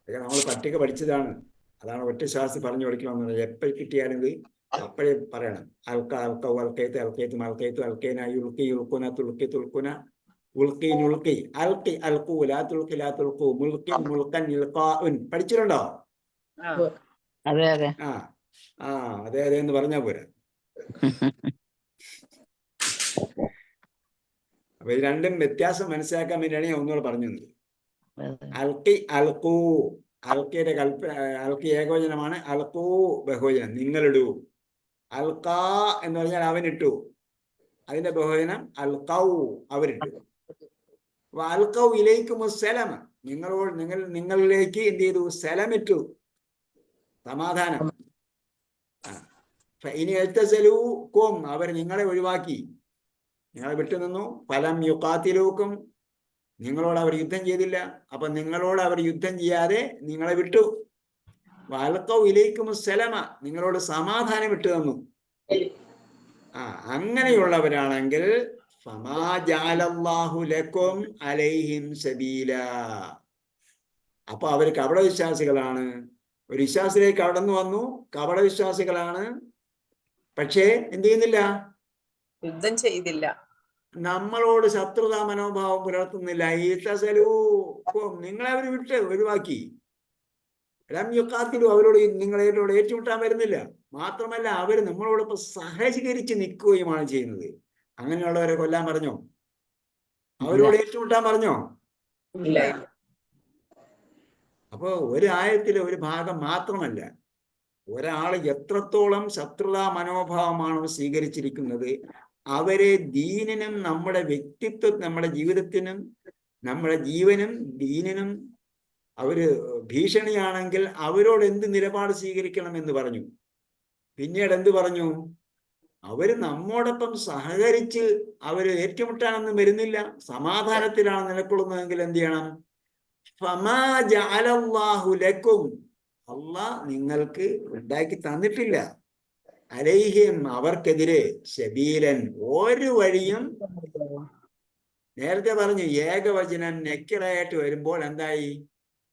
[SPEAKER 1] നമ്മൾ പട്ടിക പഠിച്ചതാണ്. അതാണ് ഒറ്റ ശ്വാസം പറഞ്ഞു പഠിക്കണമെന്ന്. എപ്പോഴും കിട്ടിയാലും ഇത് അപ്പോഴേ പറയണം. അൽക്ക അൽക്കൗ അൽക്കയത്ത് അൽക്കയത്തും അൽക്കയത്തു അൽക്കേന യുൽക്കി യുൽക്കുന തുൽക്കി തുൽക്കുന ഉൽക്കി നുൽക്കി അൽക്കി അൽക്കു ലാ തുൽക്കി ലാ തുൽക്കു മുൽക്കി മുൽക്കൻ ഇൽഖാഉൻ. പഠിച്ചിട്ടുണ്ടോ?
[SPEAKER 2] അതെ അതെ.
[SPEAKER 1] ആ ആ അതെ അതെ എന്ന് പറഞ്ഞാ പോരാ. അപ്പൊ ഇത് രണ്ടും വ്യത്യാസം മനസ്സിലാക്കാൻ വേണ്ടിയാണ് ഞാൻ ഒന്നുകൂടെ പറഞ്ഞു തന്നത്. അൽക്കി അൽക്കൂ, അൽക്കിയുടെ അൽക്കി ഏകവചനമാണ്, അൽക്കൂ ബഹുവചനം, നിങ്ങളിടൂ. അൽക്കാ എന്ന് പറഞ്ഞാൽ അവനിട്ടു, അതിന്റെ ബഹുവചനം അൽക്കൗ അവരിട്ടു. അൽക്കൗ ഇലൈക്കും സലം, നിങ്ങളിലേക്ക് എന്ത് ചെയ്തു? സലമിട്ടു, സമാധാനം. ഇനി എഴുത്തസലൂക്കും, അവർ നിങ്ങളെ ഒഴിവാക്കി, നിങ്ങളെ വിട്ടുനിന്നു. ഫലം യുഖാത്തിലൂക്കും, നിങ്ങളോട് അവർ യുദ്ധം ചെയ്തില്ല, അപ്പൊ നിങ്ങളോട് അവർ യുദ്ധം ചെയ്യാതെ നിങ്ങളെ വിട്ടു. വൽഖൗ ഇലൈക്കും സലമ, നിങ്ങളോട് സമാധാനം വിട്ടു തന്നു. അങ്ങനെയുള്ളവരാണെങ്കിൽ ഫമാ ജഅലല്ലാഹു ലക്കും അലൈഹിം സബീല, അപ്പൊ അവർ കപടവിശ്വാസികളാണ്. ഒരു വിശ്വാസിലേക്ക് കടന്നു വന്നു, കപടവിശ്വാസികളാണ്. പക്ഷേ എന്ത് ചെയ്യുന്നില്ല?
[SPEAKER 4] യുദ്ധം ചെയ്തില്ല, നമ്മളോട്
[SPEAKER 1] ശത്രുതാ മനോഭാവം പുലർത്തുന്നില്ല. നിങ്ങളെ അവർ വിട്ട് ഒഴിവാക്കി. അവരോട് നിങ്ങളോട് ഏറ്റുമുട്ടാൻ വരുന്നില്ല. മാത്രമല്ല അവർ നമ്മളോടൊപ്പം സഹകരിച്ച് നിൽക്കുകയുമാണ് ചെയ്യുന്നത്. അങ്ങനെയുള്ളവരെ കൊല്ലാൻ പറഞ്ഞോ? അവരോട് ഏറ്റുമുട്ടാൻ പറഞ്ഞോ?
[SPEAKER 4] ഇല്ല.
[SPEAKER 1] അപ്പോ ഒരു ആയത്തിലെ ഒരു ഭാഗം മാത്രമല്ല, ഒരാൾ എത്രത്തോളം ശത്രുതാ മനോഭാവമാണോ സ്വീകരിച്ചിരിക്കുന്നത്, അവരെ ദീനിനും നമ്മുടെ വ്യക്തിത്വം, നമ്മുടെ ജീവിതത്തിനും നമ്മുടെ ജീവനും ദീനിനും അവര് ഭീഷണിയാണെങ്കിൽ അവരോട് എന്ത് നിലപാട് സ്വീകരിക്കണം എന്ന് പറഞ്ഞു. പിന്നീട് എന്ത് പറഞ്ഞു? അവര് നമ്മോടൊപ്പം സഹകരിച്ച് അവര് ഏറ്റുമുട്ടാനൊന്നും വരുന്നില്ല, സമാധാനത്തിലാണ് നിലകൊള്ളുന്നതെങ്കിൽ എന്ത് ചെയ്യണം? ഫമാ ജഅലല്ലാഹു ലക്കും, അല്ലാഹ് നിങ്ങൾക്ക് ഉണ്ടാക്കി തന്നിട്ടില്ല, അലൈഹിം അവർക്കെതിരെ സബീലൻ ഒരു വഴിയും. നേരത്തെ പറഞ്ഞു ഏകവചനം നെക്കിറായിട്ട് വരുമ്പോൾ എന്തായി?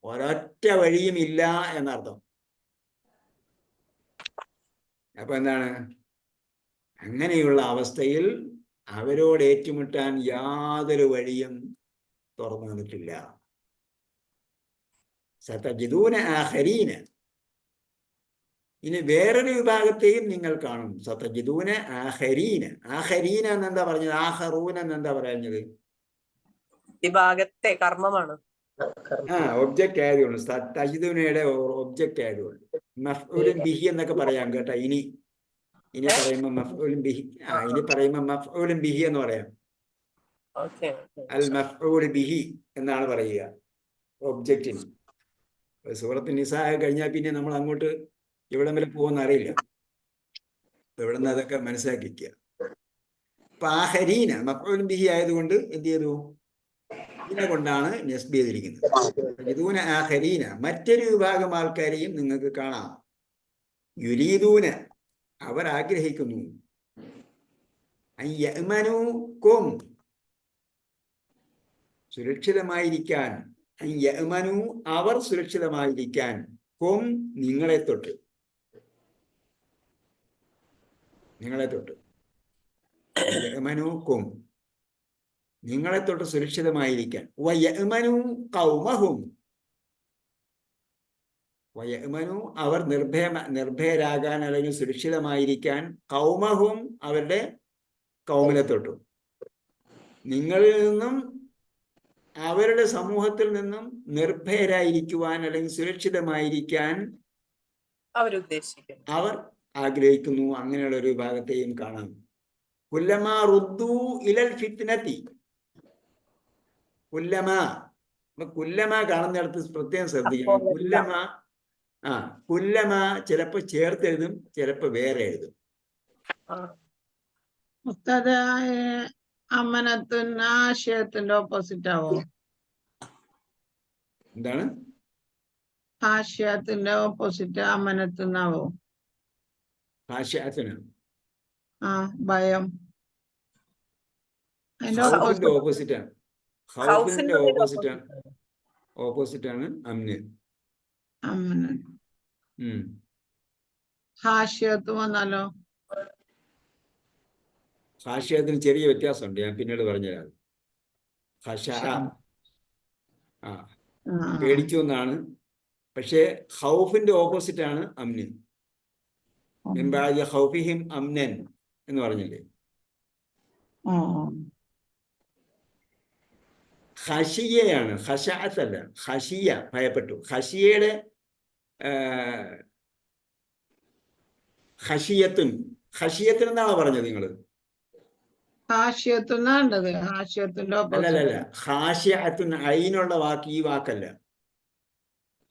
[SPEAKER 1] ഒരൊറ്റ വഴിയും ഇല്ല എന്നർത്ഥം. അപ്പൊ എന്താണ്? അങ്ങനെയുള്ള അവസ്ഥയിൽ അവരോട് ഏറ്റുമുട്ടാൻ യാതൊരു വഴിയും തുറന്നു തന്നിട്ടില്ല. സതജിദൂന ആഖരീന, ഇനി വേറൊരു വിഭാഗത്തെയും നിങ്ങൾ കാണും. സതജിദൂന ആഖരീന. ആഖരീന എന്നെന്താ പറഞ്ഞത്? ആഖറൂന എന്നെന്താ പറഞ്ഞത്?
[SPEAKER 4] വിഭാഗത്തെ കർമ്മമാണ്.
[SPEAKER 1] ഒബ്ജക്റ്റ് ആയതുകൊണ്ട്, തജിദൂനയുടെ ഒബ്ജക്റ്റ് ആയതുകൊണ്ട് മഫ്ഊലുൻ ബിഹി എന്നൊക്കെ പറയാം കേട്ടോ. ഇനി പറയുമ്പോ മഫ്ഊലുൻ ബിഹി, ഇനി പറയുമ്പോ മഫ്ഊലുൻ ബിഹി എന്ന് പറയാം. അൽ മഫ്ഊൽ ബിഹി എന്നാണ് പറയുക ഒബ്ജക്റ്റിന്. സൂറത്ത് നിസാ കഴിഞ്ഞാൽ പിന്നെ നമ്മൾ അങ്ങോട്ട് എവിടെ വരെ പോകുന്ന അറിയില്ല. എവിടെ നിന്ന് അതൊക്കെ മനസ്സിലാക്കിക്കുക. അപ്പൊ ആഖരീന മഫ്ഊലുൻ ബിഹി ആയതുകൊണ്ട് എന്ത് ചെയ്തു? ഇതിനെ കൊണ്ടാണ് നസ്ബ് ചെയ്തിരിക്കുന്നത്. യുരീദൂന ആഖരീന, മറ്റൊരു വിഭാഗം ആൾക്കാരെയും നിങ്ങൾക്ക് കാണാം. യുരീദൂന, അവർ ആഗ്രഹിക്കുന്നു. അയ്യഅ്മനൂകും, സുരക്ഷിതമായിരിക്കാൻ. അയ്യഅ്മനു, അവർ സുരക്ഷിതമായിരിക്കാൻ. കും, നിങ്ങളെ തൊട്ട്. അയ്യഅ്മനൂകും, നിങ്ങളെ തൊട്ട് സുരക്ഷിതമായിരിക്കാൻ. വയഅ്മനു ഖൗമഹും, വയഅ്മനു അവർ നിർഭയരാകാൻ അല്ലെങ്കിൽ സുരക്ഷിതമായിരിക്കാൻ. ഖൗമഹും, അവരുടെ കൗമിനെ തൊട്ടും. നിങ്ങളിൽ നിന്നും അവരുടെ സമൂഹത്തിൽ നിന്നും നിർഭയരായിരിക്കുവാൻ അല്ലെങ്കിൽ സുരക്ഷിതമായിരിക്കാൻ അവർ ആഗ്രഹിക്കുന്നു. അങ്ങനെയുള്ള ഒരു വിഭാഗത്തെയും കാണാം. കുല്ലമാ റുദ്ദു ഇലൽ ഫിത്നതി, കുല്ലമ കാണുന്നിടത്ത് പ്രത്യേകം ശ്രദ്ധിക്കണം. കുല്ലമ ചിലപ്പോ ചേർത്ത് എഴുതും, ചിലപ്പോ വേറെ എഴുതും.
[SPEAKER 4] ആ.
[SPEAKER 3] ഉസ്താദ് അമനത്തിന് ആശയത്തിന്റെ ഓപ്പോസിറ്റ് ആവോ?
[SPEAKER 1] എന്താണ്?
[SPEAKER 3] ആശയത്തിന്റെ ഓപ്പോസിറ്റ് അമനത്തിനാവോ?
[SPEAKER 1] ഹാഷിഅത്തിന്
[SPEAKER 3] ആ, ഭയം. അതിന്റെ
[SPEAKER 1] ഖൗഫിന്റെ
[SPEAKER 3] ഓപ്പോസിറ്റ്
[SPEAKER 1] ഓപ്പോസിറ്റാണ്.
[SPEAKER 4] ഖൗഫിന്റെ
[SPEAKER 1] ഖൗഫിന്റെ
[SPEAKER 4] opposite.
[SPEAKER 1] ഓപ്പോസിറ്റാണ് അമ്ന്.
[SPEAKER 3] അമനൻ.
[SPEAKER 1] ഉം.
[SPEAKER 3] ഹാഷ്യത്ത് വന്നാലോ?
[SPEAKER 1] ഹാഷിയത്തിന് ചെറിയ വ്യത്യാസമുണ്ട്, ഞാൻ പിന്നീട് പറഞ്ഞുതരാം. ഖശഅ, ആ, പേടിച്ചു എന്നാണ്. പക്ഷേ ഖൗഫിന്റെ ഓപ്പോസിറ്റാണ് അമ്ന്. മിൻ ബഅദി ഖൗഫിഹിം അമ്നൻ എന്ന് പറഞ്ഞില്ലേ? ഖശിയയാണ്, ഖശഅത്തല്ല. ഖശിയ, ഭയപ്പെട്ടു. ഖശിയയുടെ ഖശിയത്തുൻ, ഖശിയത്തുൻ എന്നാണോ പറഞ്ഞത് നിങ്ങൾ?
[SPEAKER 3] ഹാഷ്യത്തുന്നാണ്ടത്. ഹാഷ്യത്തിന്റെ
[SPEAKER 1] അല്ലല്ല,
[SPEAKER 3] ഓപ്പോസിറ്റ്
[SPEAKER 1] ഖാശിഅത്തുൻ, ഐനുള്ള വാക്ക് ഈ വാക്കല്ല.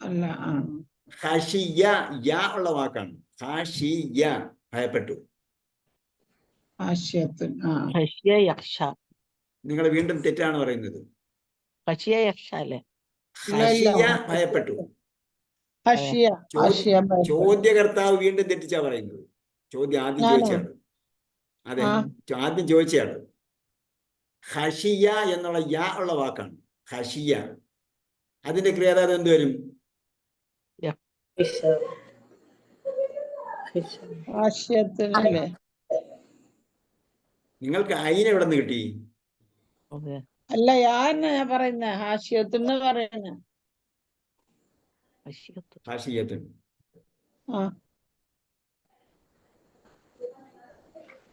[SPEAKER 3] അല്ല.
[SPEAKER 1] ഖശിയ, യാ ഉള്ള വാക്കാണ്. ഖാശിയ, ഭയപ്പെട്ടു.
[SPEAKER 3] ഹാഷ്യത്തുൻ.
[SPEAKER 2] ഖശിയ യഖ്ഷ.
[SPEAKER 1] നിങ്ങൾ വീണ്ടും തെറ്റാണ് പറയുന്നത്.
[SPEAKER 2] ഖശിയ യഖ്ഷ അല്ലേ?
[SPEAKER 1] ഖശിയ, ഭയപ്പെട്ടു.
[SPEAKER 3] ഹാഷ്യ. ഹാഷ്യ
[SPEAKER 1] ചോദ്യകർത്താവ് വീണ്ടും തെറ്റിച്ചാ പറയുന്നത്. ചോദ്യം ആദ്യം
[SPEAKER 3] ഞാനോ?
[SPEAKER 1] ചോദിച്ചയാണ്. അതെ, ആദ്യം ചോദിച്ചയാണ്. ഖശിയ എന്നുള്ള യാ ഉള്ള വാക്കാണ് ഖശിയ. അതിന്റെ ക്രിയാധാരം എന്ത് വരും?
[SPEAKER 3] ഹാഷ്യത്തിനല്ലേ?
[SPEAKER 1] നിങ്ങൾക്ക് അയിന് എവിടെ നിന്ന് കിട്ടി?
[SPEAKER 2] അതെ.
[SPEAKER 3] അല്ല, ഞാൻ പറയുന്ന ഹാഷ്യത്തിന് പറയുന്ന.
[SPEAKER 1] ഖശിയത്തുൻ.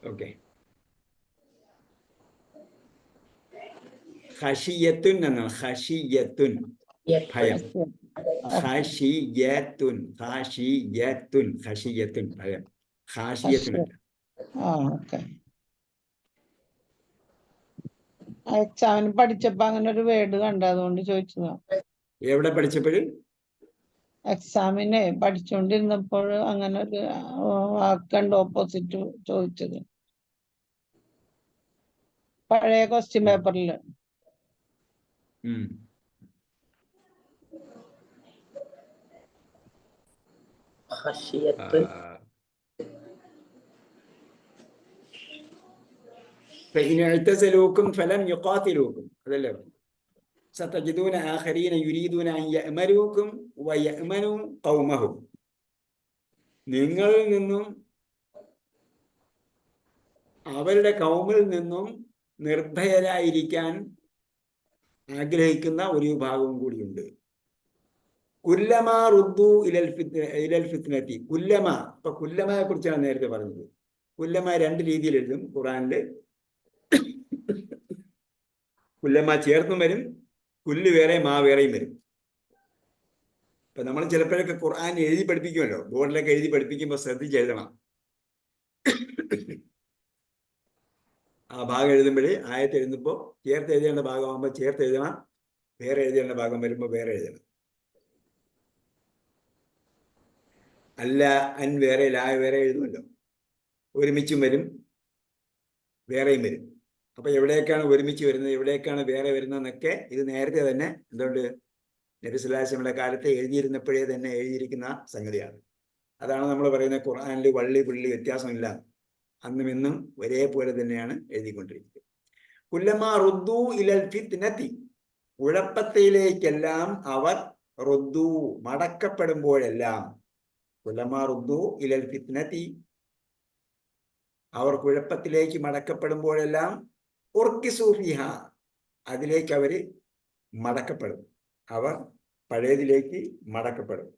[SPEAKER 1] ഓക്കെ. ഖശിയത്തുൻ എന്നാണ്. ഖശിയത്തുൻ, ഭയം. ഖശിയത്തുൻ, ഖശിയത്തുൻ, ഖശിയത്തുൻ, ഭയം. ഖാശിയത്തുനല്ല.
[SPEAKER 3] എക്സാമിന് പഠിച്ചപ്പോ അങ്ങനെ ഒരു വേർഡ് കണ്ട, അതുകൊണ്ട് ചോദിച്ചതാ.
[SPEAKER 1] എവിടെ പഠിച്ചപ്പോഴും?
[SPEAKER 3] എക്സാമിനെ പഠിച്ചുകൊണ്ടിരുന്നപ്പോൾ അങ്ങനെ ഒരു വാക്കണ്ട് ഓപ്പോസിറ്റ് ചോദിച്ചത് പഴയ ക്വസ്റ്റ്യൻ പേപ്പറില്.
[SPEAKER 1] فإن اعتزلوكم فلم يقاتلوكم അതല്ലേ? ستجدون آخرين يريدون أن يأمنوكم ويأمنوا قومهم. നിങ്ങളിൽ നിന്നും അവരുടെ കൗമിൽ നിന്നും നിർഭയരായിരിക്കാൻ ആഗ്രഹിക്കുന്ന ഒരു വിഭാഗവും കൂടിയുണ്ട്. കുല്ലമാ റുദ്ദു ഇലൽ ഫിത്നതി. കുല്ലമ, ഇപ്പൊ കുല്ലമയെ കുറിച്ചാണ് നേരത്തെ പറഞ്ഞത്. കുല്ലമ രണ്ട് രീതിയിൽ എഴുതും ഖുറാനില്. കുല്ലമ ചേർത്തും വരും, കുല്ല് വേറെ മാ വേറെയും വരും. ഇപ്പൊ നമ്മൾ ചിലപ്പോഴൊക്കെ ഖുർആൻ എഴുതി പഠിപ്പിക്കുമല്ലോ, ബോർഡിലൊക്കെ എഴുതി പഠിപ്പിക്കുമ്പോൾ ശ്രദ്ധിച്ച് എഴുതണം. ആ ഭാഗം എഴുതുമ്പോൾ, ആയത്ത് എഴുതുമ്പോൾ ചേർത്ത് എഴുതേണ്ട ഭാഗമാകുമ്പോൾ ചേർത്ത് എഴുതണം, വേറെ എഴുതേണ്ട ഭാഗം വരുമ്പോൾ വേറെ എഴുതണം. അല്ല അൻ വേറെ, ലാ വേറെ എഴുതുമല്ലോ, ഒരുമിച്ചും വരും വേറെയും വരും. അപ്പൊ എവിടേക്കാണ് ഒരുമിച്ച് വരുന്നത്, എവിടേക്കാണ് വേറെ വരുന്നതെന്നൊക്കെ ഇത് നേരത്തെ തന്നെ എന്തുകൊണ്ട് നബി സല്ലല്ലാഹു അലൈഹി വസല്ലമയുടെ കാലത്ത് എഴുതിയിരുന്നപ്പോഴേ തന്നെ എഴുതിയിരിക്കുന്ന സംഗതിയാണ്. അതാണ് നമ്മൾ പറയുന്ന ഖുർആനിൽ വള്ളി പുള്ളി വ്യത്യാസമില്ല, അന്നും ഇന്നും ഒരേപോലെ തന്നെയാണ് എഴുതിക്കൊണ്ടിരിക്കുന്നത്. കുല്ലമാ റുദ്ദു ഇലൽ ഫിത്നതി, കുഴപ്പത്തിലേക്കെല്ലാം അവർ റുദ്ദു, മടക്കപ്പെടുമ്പോഴെല്ലാം. കുല്ലമാ റുദ്ദു ഇലൽ ഫിത്നതി, അവർ കുഴപ്പത്തിലേക്ക് മടക്കപ്പെടുമ്പോഴെല്ലാം ഉർക്കിസു ഫിഹ, അതിലേക്ക് അവർ മടക്കപ്പെടും, അവർ പഴയതിലേക്ക് മടക്കപ്പെടും.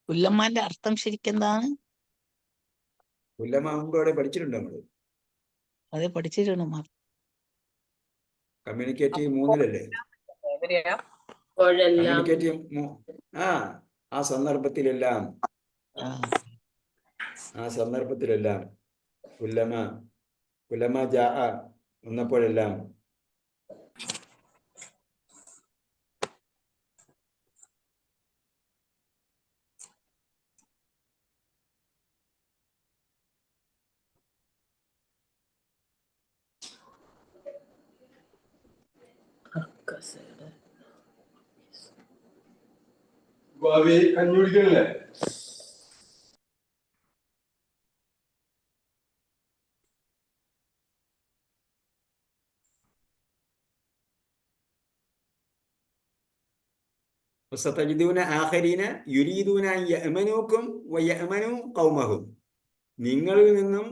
[SPEAKER 2] ഉല്ലമാന്റെ അർത്ഥം ശരിക്കെന്താണ്?
[SPEAKER 1] ഉല്ലമ മുമ്പ് അവിടെ പഠിച്ചിട്ടുണ്ട് നമ്മള്.
[SPEAKER 2] അതെ, പഠിച്ചിട്ടുണ്ട്.
[SPEAKER 1] കമ്മ്യൂണിക്കേറ്റീവ് 3-ലല്ലേ? കമ്മ്യൂണിക്കേറ്റീവ് ആ സന്ദർഭത്തിലെല്ലാം, ആ സന്ദർഭത്തിലെല്ലാം കുല്ലമ ജാ വന്നപ്പോഴെല്ലാം.
[SPEAKER 5] ഭാവി കഞ്ഞി കുടിക്കണല്ലേ?
[SPEAKER 1] വസതജിദൂന ആഖരീന യുരീദൂന അൻ യഅ്മനൂക്കും വയഅ്മനൂ ഖൗമഹും. നിങ്ങളിൽ നിന്നും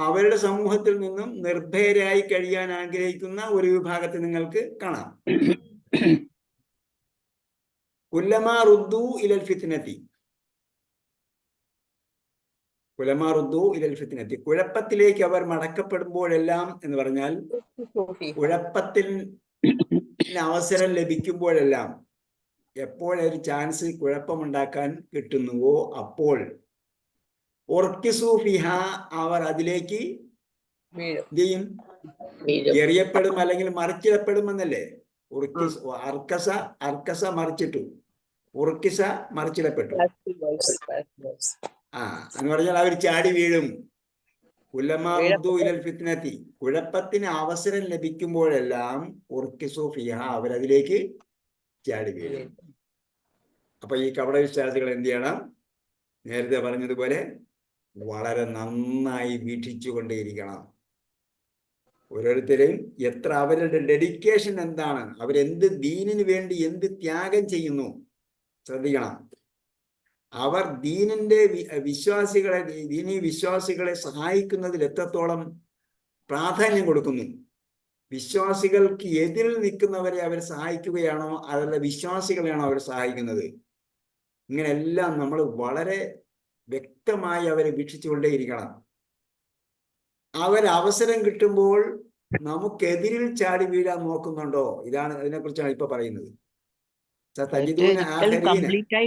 [SPEAKER 1] അവരുടെ സമൂഹത്തിൽ നിന്നും നിർഭയരായി കഴിയാൻ ആഗ്രഹിക്കുന്ന ഒരു വിഭാഗത്തെ നിങ്ങൾക്ക് കാണാം. കുല്ലമാ റുദ്ദൂ ഇലൽ ഫിത്നതി, കുല്ലമാ റുദ്ദൂ ഇലൽ ഫിത്നതി, കുഴപ്പത്തിലേക്ക് അവർ മടക്കപ്പെടുമ്പോഴെല്ലാം എന്ന് പറഞ്ഞാൽ കുഴപ്പത്തിൽ അവസരം ലഭിക്കുമ്പോഴെല്ലാം, എപ്പോഴൊരു ചാൻസ് കുഴപ്പമുണ്ടാക്കാൻ കിട്ടുന്നുവോ അപ്പോൾ ഉർക്കിസൂ ഫിഹാ, അവർ അതിലേക്ക് എന്ത് ചെയ്യും? എറിയപ്പെടും, അല്ലെങ്കിൽ മറിച്ചിടപ്പെടുമെന്നല്ലേ? അർക്കസ മറിച്ചിട്ടു, ഉർക്കിസ മറിച്ചിടപ്പെട്ടു. എന്ന് പറഞ്ഞാൽ അവർ ചാടി വീഴും. കുല്ലമാ റുദ്ദൂ ഇലൽ ഫിത്നതി, കുഴപ്പത്തിന് അവസരം ലഭിക്കുമ്പോഴെല്ലാം ഉർക്കിസൂ ഫിഹാ, അവരതിലേക്ക് ചാടി വീഴും. അപ്പൊ ഈ കപട വിശ്വാസികൾ എന്ത് ചെയ്യണം? നേരത്തെ പറഞ്ഞതുപോലെ വളരെ നന്നായി വീക്ഷിച്ചുകൊണ്ടേയിരിക്കണം. ഓരോരുത്തരെയും എത്ര അവരുടെ ഡെഡിക്കേഷൻ എന്താണ്, അവരെന്ത് ദീനിന് വേണ്ടി എന്ത് ത്യാഗം ചെയ്യുന്നു ശ്രദ്ധിക്കണം. അവർ ദീനിന്റെ ദീനീ വിശ്വാസികളെ സഹായിക്കുന്നതിൽ എത്രത്തോളം പ്രാധാന്യം കൊടുക്കുന്നു. വിശ്വാസികൾക്ക് എതിരിൽ നിൽക്കുന്നവരെ അവർ സഹായിക്കുകയാണോ, അതല്ല വിശ്വാസികളെയാണോ അവർ സഹായിക്കുന്നത്? ഇങ്ങനെയെല്ലാം നമ്മൾ വളരെ വ്യക്തമായി അവരെ വീക്ഷിച്ചുകൊണ്ടേയിരിക്കണം. അവരവസരം കിട്ടുമ്പോൾ നമുക്കെതിരിൽ ചാടി വീഴാൻ നോക്കുന്നുണ്ടോ? ഇതാണ്, ഇതിനെക്കുറിച്ചാണ് ഇപ്പൊ പറയുന്നത്.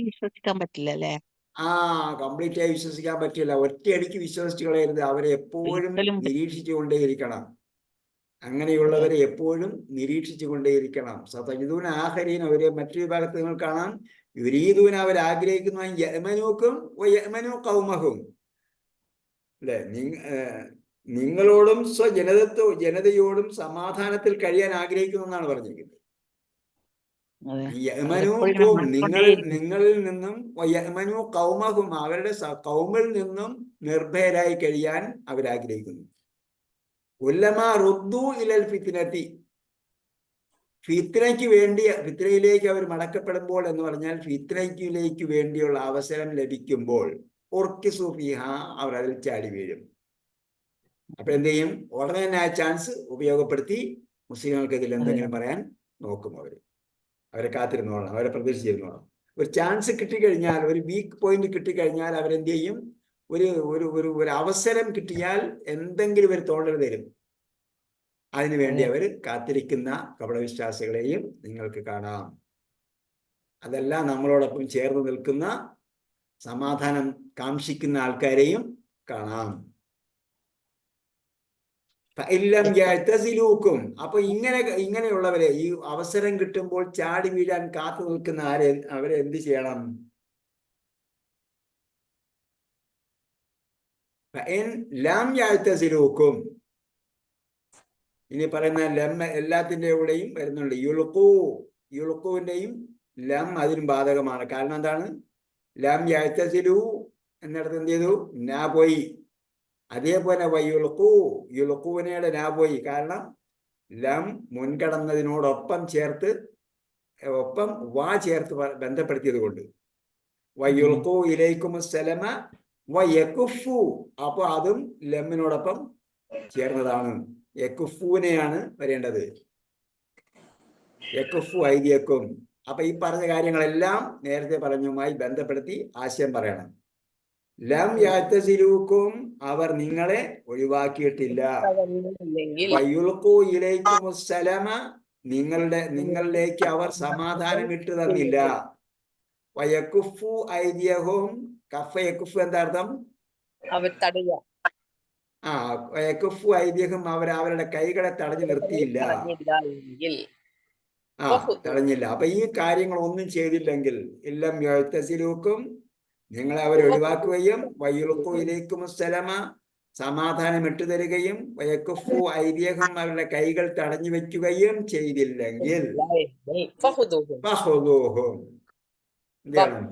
[SPEAKER 2] വിശ്വസിക്കാൻ പറ്റില്ല അല്ലേ?
[SPEAKER 1] കംപ്ലീറ്റ് ആയി വിശ്വസിക്കാൻ പറ്റില്ല. ഒറ്റയടിക്ക് വിശ്വസിച്ചു കളയരുത്. അവരെ എപ്പോഴും നിരീക്ഷിച്ചുകൊണ്ടേയിരിക്കണം. അങ്ങനെയുള്ളവരെ എപ്പോഴും നിരീക്ഷിച്ചു കൊണ്ടേയിരിക്കണം. സതജിദൂന ആഖരീന, അവരെ മറ്റൊരു ഭാഗത്ത് നിങ്ങൾ കാണാം, യുരീദൂന, അവർ ആഗ്രഹിക്കുന്ന യഅ്മനൂക്കും വയഅ്മനൂ ഖൗമഹും, അല്ലെ? നിങ്ങളോടും ജനതയോടും സമാധാനത്തിൽ കഴിയാൻ ആഗ്രഹിക്കുന്നു എന്നാണ് പറഞ്ഞിരിക്കുന്നത്. യഅ്മനൂക്കും, നിങ്ങളിൽ നിന്നും വയഅ്മനൂ ഖൗമഹും, അവരുടെ കൗമിൽ നിന്നും നിർഭയരായി കഴിയാൻ അവരാഗ്രഹിക്കുന്നു. കുല്ലമാ റുദ്ദൂ ഇലൽ ഫിത്നതി, ഫിത്നയിലേക്ക് അവർ മടക്കപ്പെടുമ്പോൾ എന്ന് പറഞ്ഞാൽ ഫിത്നയിലേക്ക് വേണ്ടിയുള്ള അവസരം ലഭിക്കുമ്പോൾ ഉർക്കിസൂ ഫീഹാ, അവർ അതിൽ ചാടി വീഴും. അപ്പൊ എന്ത് ചെയ്യും? ഉടനെ തന്നെ ആ ചാൻസ് ഉപയോഗപ്പെടുത്തി മുസ്ലിങ്ങൾക്ക് ഇതിൽ എന്തെങ്കിലും പറയാൻ നോക്കും. അവരെ കാത്തിരുന്നോളാം, അവരെ പ്രതീക്ഷിച്ചിരുന്നോളാം. ഒരു ചാൻസ് കിട്ടിക്കഴിഞ്ഞാൽ, ഒരു വീക്ക് പോയിന്റ് കിട്ടിക്കഴിഞ്ഞാൽ അവരെന്ത് ചെയ്യും? ഒരു അവസരം കിട്ടിയാൽ എന്തെങ്കിലും ഒരു തോന്നൽ തരും. അതിനുവേണ്ടി അവർ കാത്തിരിക്കുന്ന കപടവിശ്വാസികളെയും നിങ്ങൾക്ക് കാണാം. അതല്ല, നമ്മളോടൊപ്പം ചേർന്ന് നിൽക്കുന്ന സമാധാനം കാംക്ഷിക്കുന്ന ആൾക്കാരെയും കാണാം. അപ്പൊ ഇങ്ങനെയുള്ളവരെ, ഈ അവസരം കിട്ടുമ്പോൾ ചാടി വീഴാൻ കാത്തു നിൽക്കുന്ന അവരെ എന്ത് ചെയ്യണം? ഇനി പറയുന്ന ലം എല്ലാത്തിൻ്റെ കൂടെയും വരുന്നുണ്ട്. യുൽഖൂവിന്റെയും ലം അതിനും ബാധകമാണ്. കാരണം എന്താണ്? ലം യഅ്തസിലു എന്നിടത്ത് എന്ത് ചെയ്തു? നാ പോയി. അതേപോലെ യുൽഖൂവിനയുടെ നാ പോയി. കാരണം ലം മുൻകടന്നതിനോടൊപ്പം ചേർത്ത് വാ ചേർത്ത് ബന്ധപ്പെടുത്തിയത് കൊണ്ട്. വയുൽഖൂ ഇലൈക്കുമുസ്സലമ വയകുഫു, അപ്പൊ അതും ലമ്മിനോടൊപ്പം ചേർന്നതാണ്. യകുഫൂനെയാണ് വരേണ്ടത്. യകുഫു ഐദിയക്കും. അപ്പൊ ഈ പറഞ്ഞ കാര്യങ്ങളെല്ലാം നേരത്തെ പറഞ്ഞതുമായി ബന്ധപ്പെടുത്തി ആശയം പറയണം. ലം യഅ്തസിലൂക്കും, അവർ നിങ്ങളെ ഒഴിവാക്കിയിട്ടില്ല. വയുൽഖൂ ഇലൈക്കുമുസ്സലമ, നിങ്ങളിലേക്ക് അവർ സമാധാനം ഇട്ടു തന്നില്ല. വയകുഫു ഐദിയഹും, കഫ യകുഫു എന്താ അർത്ഥം? യകുഫു ഐദിയഹും, അവരുടെ കൈകളെ തടഞ്ഞു നിർത്തിയില്ല. തടഞ്ഞില്ല. അപ്പൊ ഈ കാര്യങ്ങൾ ഒന്നും ചെയ്തില്ലെങ്കിൽ ഇല്ലം യഅ്തസിലൂക്കും, നിങ്ങളെ അവർ ഒഴിവാക്കുകയും വയുൽഖൂ ഇലൈക്കുമുസ്സലമ, സമാധാനം ഇട്ടുതരികയും വയക്കുഫു ഐദിയഹും അവരുടെ കൈകൾ തടഞ്ഞു വെക്കുകയും ചെയ്തില്ലെങ്കിൽ
[SPEAKER 4] ഫഹുദൂഹും
[SPEAKER 1] ഫഹുദൂഹും എന്ത് ചെയ്യണം?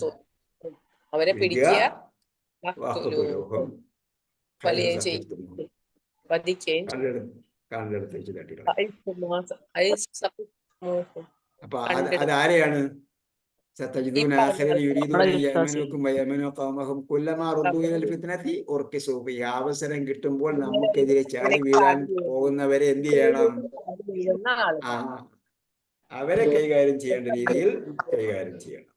[SPEAKER 4] അവരെ
[SPEAKER 1] പിടിക്കുക.
[SPEAKER 4] പിടിക്കുക,
[SPEAKER 1] വഹുദൂഹും
[SPEAKER 4] കൊലയും ചെയ്യും, വധിക്കുകയും ചെയ്യും.
[SPEAKER 1] കാലിലെടുത്ത് വെച്ച് തട്ടിക്കളയും. അപ്പൊ അതാരെയാണ്? സതജിദൂന ആഖിറന യുരീദൂന യമനുക്കും വയമനു ഖൗമഹും കുല്ലമാ റുദ്ദൂ ഇലൽ ഫിത്നതി ഉർകിസൂ ഫീഹാ. അവസരം കിട്ടുമ്പോൾ നമുക്കെതിരെ ചാടി വീഴാൻ പോകുന്നവരെ എന്ത് ചെയ്യണം? ആ, അവരെ കൈകാര്യം ചെയ്യേണ്ട രീതിയിൽ കൈകാര്യം ചെയ്യണം.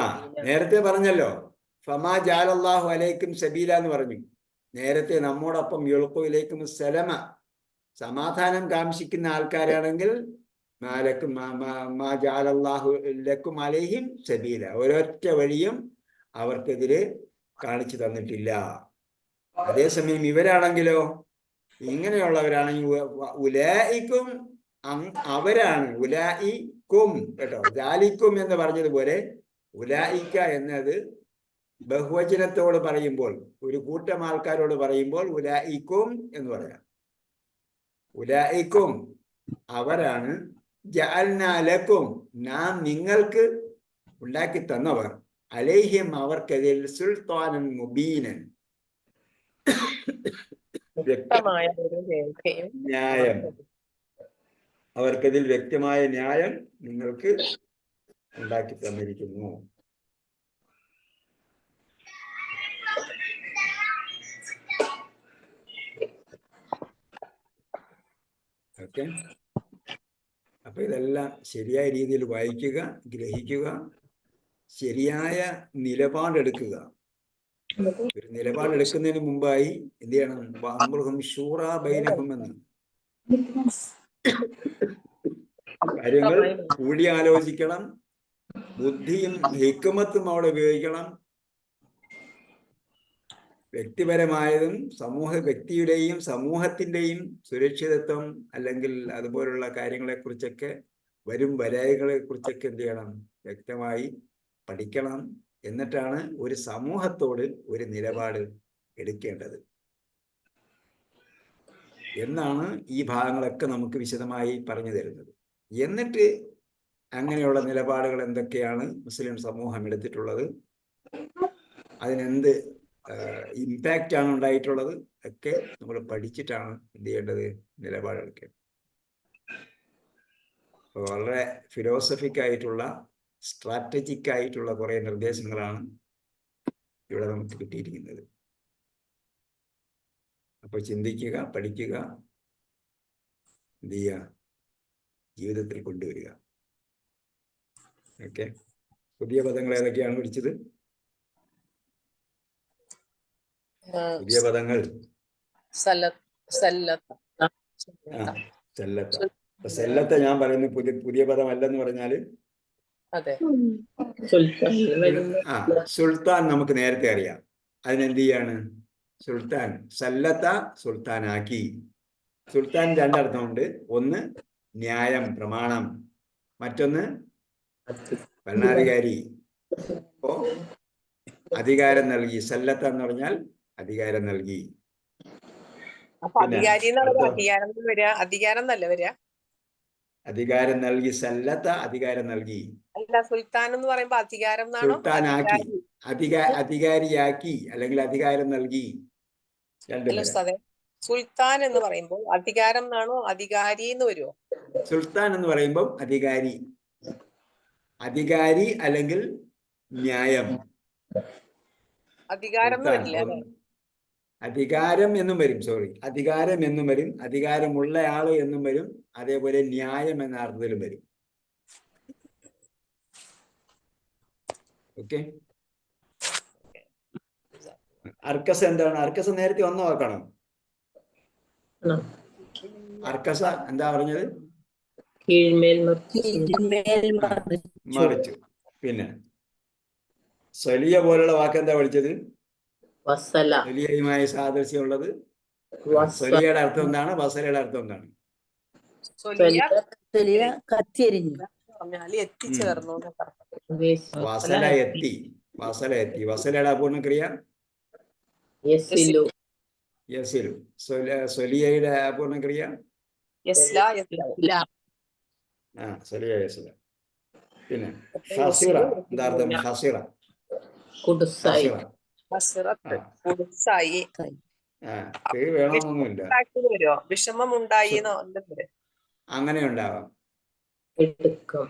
[SPEAKER 1] ആ, നേരത്തെ പറഞ്ഞല്ലോ ഫമാ ജഅലല്ലാഹു അലൈക്കും സബീല എന്ന് പറഞ്ഞു. നേരത്തെ നമ്മോടൊപ്പം യുൽഖുഇലൈക്കും സലമ, സമാധാനം കാംക്ഷിക്കുന്ന ആൾക്കാരാണെങ്കിൽ മാലക്കും മാ ജഅലല്ലാഹു ലക്കും അലൈഹിം സബീല, ഒരൊറ്റ വഴിയും അവർക്കെതിരെ കാണിച്ചു തന്നിട്ടില്ല. അതേസമയം ഇവരാണെങ്കിലോ, ഇങ്ങനെയുള്ളവരാണെങ്കിൽ ഉലൈക്കും അവരാണ്, ഉലൈക്കും കേട്ടോ, ജാലിക്കും എന്ന് പറഞ്ഞതുപോലെ ഉലൈക്ക എന്നത് ബഹുവചനത്തോട് പറയുമ്പോൾ, ഒരു കൂട്ടം ആൾക്കാരോട് പറയുമ്പോൾ ഉലൈക്കും എന്ന് പറയാം. ഉലൈക്കും അവരാണ് ജഅൽനാ ലക്കും നാം നിങ്ങൾക്ക് ഉണ്ടാക്കി തന്നവർ, അലൈഹിം അവർക്കെതിൽ സുൽത്താനൻ മുബീനൻ
[SPEAKER 4] വ്യക്തമായ ഒരു രേഖയും
[SPEAKER 1] ന്യായം, അവർക്കതിൽ വ്യക്തമായ ന്യായം നിങ്ങൾക്ക് ഉണ്ടാക്കി തന്നിരിക്കുന്നു. ഓക്കെ, അപ്പൊ ഇതെല്ലാം ശരിയായ രീതിയിൽ വായിക്കുക, ഗ്രഹിക്കുക, ശരിയായ നിലപാടെടുക്കുക. ഒരു നിലപാടെടുക്കുന്നതിന് മുമ്പായി എന്ത് ചെയ്യണം? വഅംറുഹും ശൂറാ ബൈനഹും എന്ന് കാര്യങ്ങൾ കൂടി ആലോചിക്കണം. ബുദ്ധിയും ഹിക്മത്തും അവിടെ ഉപയോഗിക്കണം. വ്യക്തിപരമായതും വ്യക്തിയുടെയും സമൂഹത്തിന്റെയും സുരക്ഷിതത്വം അല്ലെങ്കിൽ അതുപോലുള്ള കാര്യങ്ങളെ കുറിച്ചൊക്കെ, വരും വരായികളെ കുറിച്ചൊക്കെ എന്ത് ചെയ്യണം? വ്യക്തമായി പഠിക്കണം. എന്നിട്ടാണ് ഒരു സമൂഹത്തോട് ഒരു നിലപാട് എടുക്കേണ്ടത് എന്നാണ് ഈ ഭാഗങ്ങളൊക്കെ നമുക്ക് വിശദമായി പറഞ്ഞു തരുന്നത്. എന്നിട്ട് അങ്ങനെയുള്ള നിലപാടുകൾ എന്തൊക്കെയാണ് മുസ്ലിം സമൂഹം എടുത്തിട്ടുള്ളത്, അതിനെന്ത് ഇമ്പാക്റ്റ് ആണ് ഉണ്ടായിട്ടുള്ളത് ഒക്കെ നമ്മൾ പഠിച്ചിട്ടാണ് എന്ത് ചെയ്യേണ്ടത്? നിലപാടെടുക്കേണ്ടത്. വളരെ ഫിലോസഫിക് ആയിട്ടുള്ള, സ്ട്രാറ്റജിക് ആയിട്ടുള്ള കുറെ നിർദ്ദേശങ്ങളാണ് ഇവിടെ നമുക്ക് കിട്ടിയിരിക്കുന്നത്. അപ്പൊ ചിന്തിക്കുക, പഠിക്കുക, എന്ത് ചെയ്യുക? ജീവിതത്തിൽ കൊണ്ടുവരിക. ഓക്കെ, പുതിയ പദങ്ങൾ ഏതൊക്കെയാണ് പഠിച്ചത്? പുതിയ പദങ്ങൾ
[SPEAKER 4] സല്ലത്ത.
[SPEAKER 1] അപ്പൊ സെല്ലത്തെ ഞാൻ പറയുന്ന പുതിയ പദമല്ലെന്ന് പറഞ്ഞാല്,
[SPEAKER 4] അതെ,
[SPEAKER 1] സുൽത്താൻ നമുക്ക് നേരത്തെ അറിയാം. അതിനെന്ത് ചെയ്യാണ്? സുൽത്താൻ, സല്ലത്ത സുൽത്താനാക്കി. സുൽത്താൻ രണ്ടർത്ഥമുണ്ട്. ഒന്ന് ന്യായം, പ്രമാണം. മറ്റൊന്ന് ഭരണാധികാരി. അപ്പോ അധികാരം നൽകി. സല്ലത്ത എന്ന് പറഞ്ഞാൽ അധികാരം നൽകി.
[SPEAKER 4] അപ്പൊ അധികാരി അധികാരം വരിക, അധികാരം എന്നല്ല വരിക.
[SPEAKER 1] അധികാരം നൽകി, സല്ലത്ത അധികാരം നൽകി.
[SPEAKER 4] അല്ല, സുൽത്താൻ എന്ന് പറയുമ്പോ അധികാരം
[SPEAKER 1] സുൽത്താനാക്കി, അധികാരിയാക്കി അല്ലെങ്കിൽ അധികാരം നൽകി.
[SPEAKER 4] സുൽത്താൻ എന്ന് പറയുമ്പോൾ അധികാരം എന്നാണോ അധികാരി എന്ന് വരുമോ?
[SPEAKER 1] സുൽത്താൻ എന്ന് പറയുമ്പോൾ അധികാരി, അധികാരി അല്ലെങ്കിൽ ന്യായം.
[SPEAKER 4] അധികാരം
[SPEAKER 1] അധികാരം എന്നും വരും, അധികാരം എന്നും വരും, അധികാരമുള്ള ആള് എന്നും വരും, അതേപോലെ ന്യായം എന്ന അർത്ഥത്തിലും വരും. ഓക്കെ, അർക്കസ എന്താണ്? അർക്കസ നേരത്തെ വന്ന വാക്കാണോ? അർക്കസ എന്താ പറഞ്ഞത്? മറിച്ചു. പിന്നെ സലിയ പോലുള്ള വാക്ക് എന്താ പഠിച്ചത്? സലിയയുമായി സാദൃശ്യമുള്ളത്. സലിയയുടെ അർത്ഥം എന്താണ്? വസലയുടെ അർത്ഥം എന്താണ്?
[SPEAKER 6] സലില കത്തിയെരിഞ്ഞു.
[SPEAKER 4] പറഞ്ഞാല് എത്തിച്ചേർന്നു എന്നൊക്കെ അർത്ഥം.
[SPEAKER 1] വസല എത്തി, വസല എത്തി. വസലയുടെ അപൂർണക്രിയ
[SPEAKER 4] യസിലു.
[SPEAKER 1] യസിലു. സ്വലിയയുടെ അപൂർണക്രിയ
[SPEAKER 4] യസ്ല യസ്ല.
[SPEAKER 1] സ്വലിയ യസില. പിന്നെ ഹസിറ, എന്താർത്ഥം? ഹസിറ,
[SPEAKER 6] കുടുസായി.
[SPEAKER 4] ഹസിറത്ത്, കുടുസായി.
[SPEAKER 1] വേണമെന്നൊന്നുമില്ല,
[SPEAKER 4] വരുമോ? വിഷമം ഉണ്ടായി എന്നോ എന്തെങ്കിലും
[SPEAKER 1] അങ്ങനെ ഉണ്ടാവാം.
[SPEAKER 6] എടുക്കം.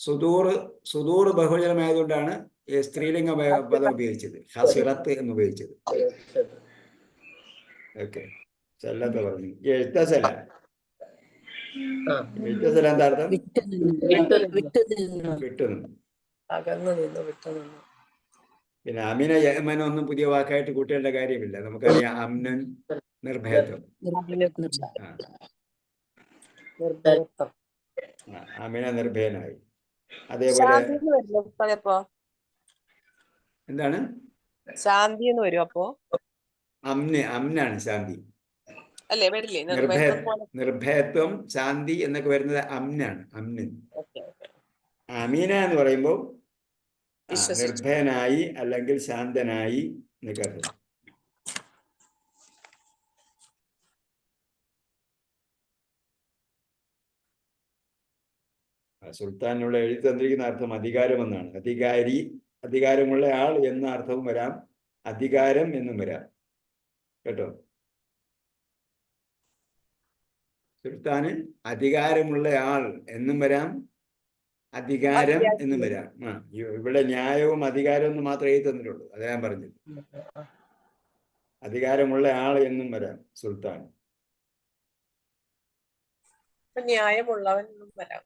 [SPEAKER 1] സുദൂർ ബഹുജനമായതുകൊണ്ടാണ് ഈ സ്ത്രീലിംഗ പദം ഉപയോഗിച്ചത്, ഹസിറത്ത് എന്ന് ഉപയോഗിച്ചത്. ഓക്കെ, ചെല്ലത്തെ പറഞ്ഞു. എഴുത്തസല, എഴുത്തസല എന്താർത്ഥം? വിട്ടുനിന്നു.
[SPEAKER 4] അകന്നു നിന്ന്, വിട്ടു നിന്നു.
[SPEAKER 1] പിന്നെ അമിന യമന ഒന്നും പുതിയ വാക്കായിട്ട് കൂട്ടേണ്ട കാര്യമില്ല, നമുക്കറിയാം. അമ്നൻ നിർഭയത്വം. അമിന നിർഭയനായി. അതേപോലെ എന്താണ്?
[SPEAKER 4] ശാന്തി എന്ന് വരും അപ്പോ.
[SPEAKER 1] അമ്നാണ് ശാന്തി.
[SPEAKER 4] അല്ലേ, വരില്ലേ?
[SPEAKER 1] നിർഭയത്വം, ശാന്തി എന്നൊക്കെ വരുന്നത് അമ്നാണ്, അമ്നൻ. അമീന എന്ന് പറയുമ്പോൾ നിർഭയനായി അല്ലെങ്കിൽ ശാന്തനായി എന്നൊക്കെ അർത്ഥം. സുൽത്താനുള്ള എഴുതി തന്നിരിക്കുന്ന അർത്ഥം അധികാരം എന്നാണ്. അധികാരി, അധികാരമുള്ള ആൾ എന്ന അർത്ഥവും വരാം, അധികാരം എന്നും വരാം. കേട്ടോ, സുൽത്താന് അധികാരമുള്ള ആൾ എന്നും വരാം, അധികാരം എന്നും വരാം. ഇവിടെ ന്യായവും അധികാരവും എന്ന് മാത്രമേ എഴുതി തന്നിട്ടുള്ളൂ, അത് ഞാൻ പറഞ്ഞത്. അധികാരമുള്ള ആൾ എന്നും വരാം സുൽത്താൻ.
[SPEAKER 4] ന്യായമുള്ളവൻ എന്നും വരാം.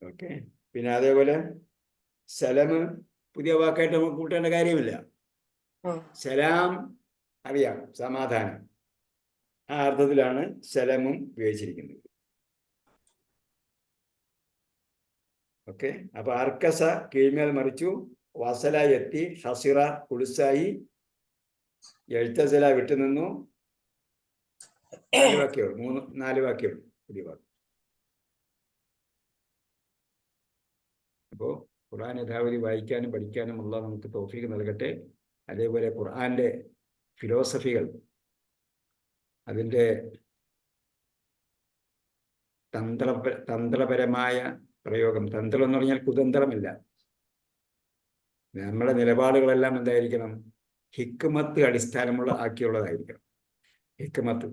[SPEAKER 1] ഓക്കെ, പിന്നെ അതേപോലെ സലമ് പുതിയ വാക്കായിട്ട് നമുക്ക് കൂട്ടേണ്ട കാര്യമില്ല. സലാം അറിയാം, സമാധാനം. ആ അർത്ഥത്തിലാണ് സലമും ഉപയോഗിച്ചിരിക്കുന്നത്. ഓക്കെ, അപ്പൊ അർക്കസ കീഴ്മേൽ മറിച്ചു, വസല എത്തി, ഹസിറ കുടുസായി, എഴുത്തസല വിട്ടുനിന്നു. 4 വാക്യമുള്ളൂ, 4 വാക്യമുള്ളൂ പുതിയ വാക്ക്. അപ്പോൾ ഖുർആൻ യഥാവധി വായിക്കാനും പഠിക്കാനും അല്ലാഹു നമുക്ക് തൗഫീഖ് നൽകട്ടെ. അതേപോലെ ഖുർആന്റെ ഫിലോസഫികൾ, അതിൻ്റെ തന്ത്രപരമായ പ്രയോഗം. തന്ത്രം എന്ന് പറഞ്ഞാൽ കുതന്ത്രമില്ല. നമ്മുടെ നിലപാടുകളെല്ലാം എന്തായിരിക്കണം? ഹിക്മത്ത് അടിസ്ഥാനമുള്ള ആക്കിയുള്ളതായിരിക്കണം. ഹിക്മത്ത്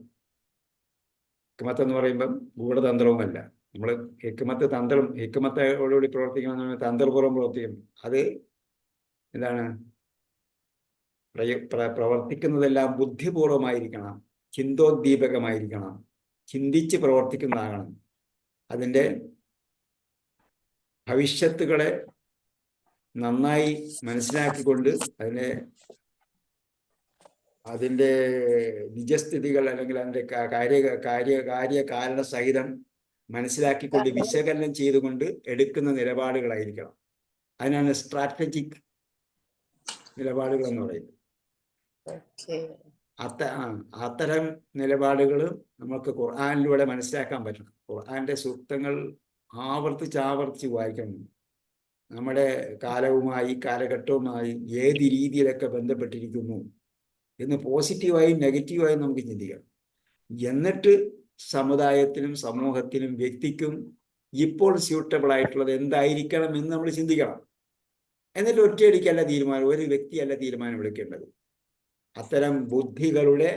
[SPEAKER 1] എന്ന് പറയുമ്പം ഗൂഢതന്ത്രവുമല്ല. നമ്മൾ ഹിക്മത്തോടുകൂടി പ്രവർത്തിക്കണം, തന്ത്രപൂർവ്വം പ്രവർത്തിക്കണം. അത് എന്താണ്? പ്രവർത്തിക്കുന്നതെല്ലാം ബുദ്ധിപൂർവമായിരിക്കണം, ചിന്തോദ്ദീപകമായിരിക്കണം, ചിന്തിച്ച് പ്രവർത്തിക്കുന്നതാകണം. അതിൻ്റെ ഭവിഷ്യത്തുകളെ നന്നായി മനസ്സിലാക്കിക്കൊണ്ട് അതിൻ്റെ നിജസ്ഥിതികൾ അല്ലെങ്കിൽ അതിൻ്റെ കാര്യകാരണ സഹിതം മനസ്സിലാക്കിക്കൊണ്ട് വിശകലനം ചെയ്തുകൊണ്ട് എടുക്കുന്ന നിലപാടുകളായിരിക്കണം. അതിനാണ് സ്ട്രാറ്റജിക് നിലപാടുകൾ എന്ന് പറയുന്നത്. അത്തരം നിലപാടുകൾ നമുക്ക് ഖുർആനിലൂടെ മനസ്സിലാക്കാൻ പറ്റണം. ഖുർആന്റെ സൂക്തങ്ങൾ ആവർത്തിച്ച് വായിക്കണം. നമ്മുടെ കാലവുമായി, കാലഘട്ടവുമായി ഏത് രീതിയിലൊക്കെ ബന്ധപ്പെട്ടിരിക്കുന്നു എന്ന് പോസിറ്റീവായും നെഗറ്റീവായും നമുക്ക് ചിന്തിക്കണം. എന്നിട്ട് സമുദായത്തിനും സമൂഹത്തിനും വ്യക്തിക്കും ഇപ്പോൾ സ്യൂട്ടബിൾ ആയിട്ടുള്ളത് എന്തായിരിക്കണം എന്ന് നമ്മൾ ചിന്തിക്കണം. എന്നിട്ട് ഒറ്റയടിക്കല്ല തീരുമാനം, ഒരു വ്യക്തിയല്ല തീരുമാനം എടുക്കേണ്ടത്. അത്തരം ബുദ്ധികളുടെ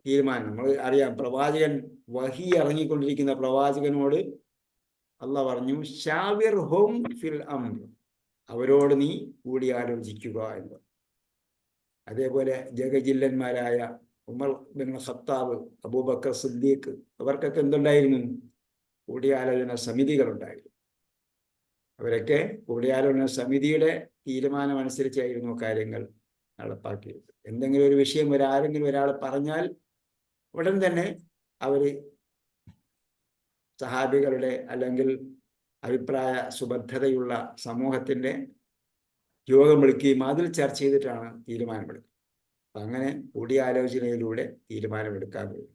[SPEAKER 1] തീരുമാനം. നമ്മൾ അറിയാം, പ്രവാചകൻ വഹി ഇറങ്ങിക്കൊണ്ടിരിക്കുന്ന പ്രവാചകനോട് അള്ളാഹ് പറഞ്ഞു, ഷാവിർ ഹും ഫിൽ അംർ, അവരോട് നീ കൂടിയാലോചിക്കുക എന്ന്. അതേപോലെ ജഗജില്ലന്മാരായ Umar bin Khattab, Abu Bakr Siddiq, അവർക്കൊക്കെ എന്തുണ്ടായിരുന്നു? കൂടിയാലോചന സമിതികളുണ്ടായിരുന്നു. അവരൊക്കെ കൂടിയാലോചന സമിതിയുടെ തീരുമാനം അനുസരിച്ചായിരുന്നു കാര്യങ്ങൾ നടപ്പാക്കിയത്. എന്തെങ്കിലും ഒരു വിഷയം ആരെങ്കിലും ഒരാൾ പറഞ്ഞാൽ ഉടൻ തന്നെ അവർ സഹാബികളുടെ അല്ലെങ്കിൽ അഭിപ്രായ സുബദ്ധതയുള്ള സമൂഹത്തിൻ്റെ യോഗം വിളിക്കുകയും അതിൽ ചർച്ച ചെയ്തിട്ടാണ് തീരുമാനമെടുക്കുക. അപ്പം അങ്ങനെ കൂടിയാലോചനയിലൂടെ തീരുമാനമെടുക്കാൻ കഴിയും.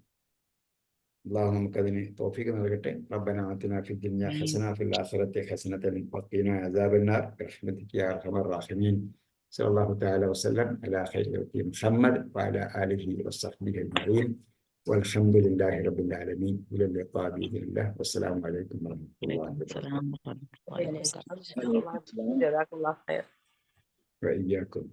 [SPEAKER 1] അള്ളാഹു നമുക്കതിന് തൗഫീഖ് നൽകട്ടെ. റബ്ബനാ ആതിനാ ഫിദ് ദുനിയാ ഹസന വഫിൽ ആഖിറതി ഹസനതൻ വഖിനാ അദാബന്നാർ ബിറഹ്മതിക യാ അർഹമർ റഹീമീൻ. സല്ലല്ലാഹു തആല വസല്ലം അലാ ഖൈരി ഖൽഖി മുഹമ്മദ് വഅലാ ആലിഹി വസഹ്ബിഹി അജ്മഈൻ വൽഹംദുലില്ലാഹി റബ്ബിൽ ആലമീൻ. ഇലാ ലിഖാഇ ബിഇذنില്ലാഹ്. വസ്സലാമു അലൈക്കും വറഹ്മത്തുള്ളാഹി വബറകാതുഹു.
[SPEAKER 4] ജസാക്കല്ലാഹു ഖൈർ.
[SPEAKER 1] വഇയ്യാക്കും.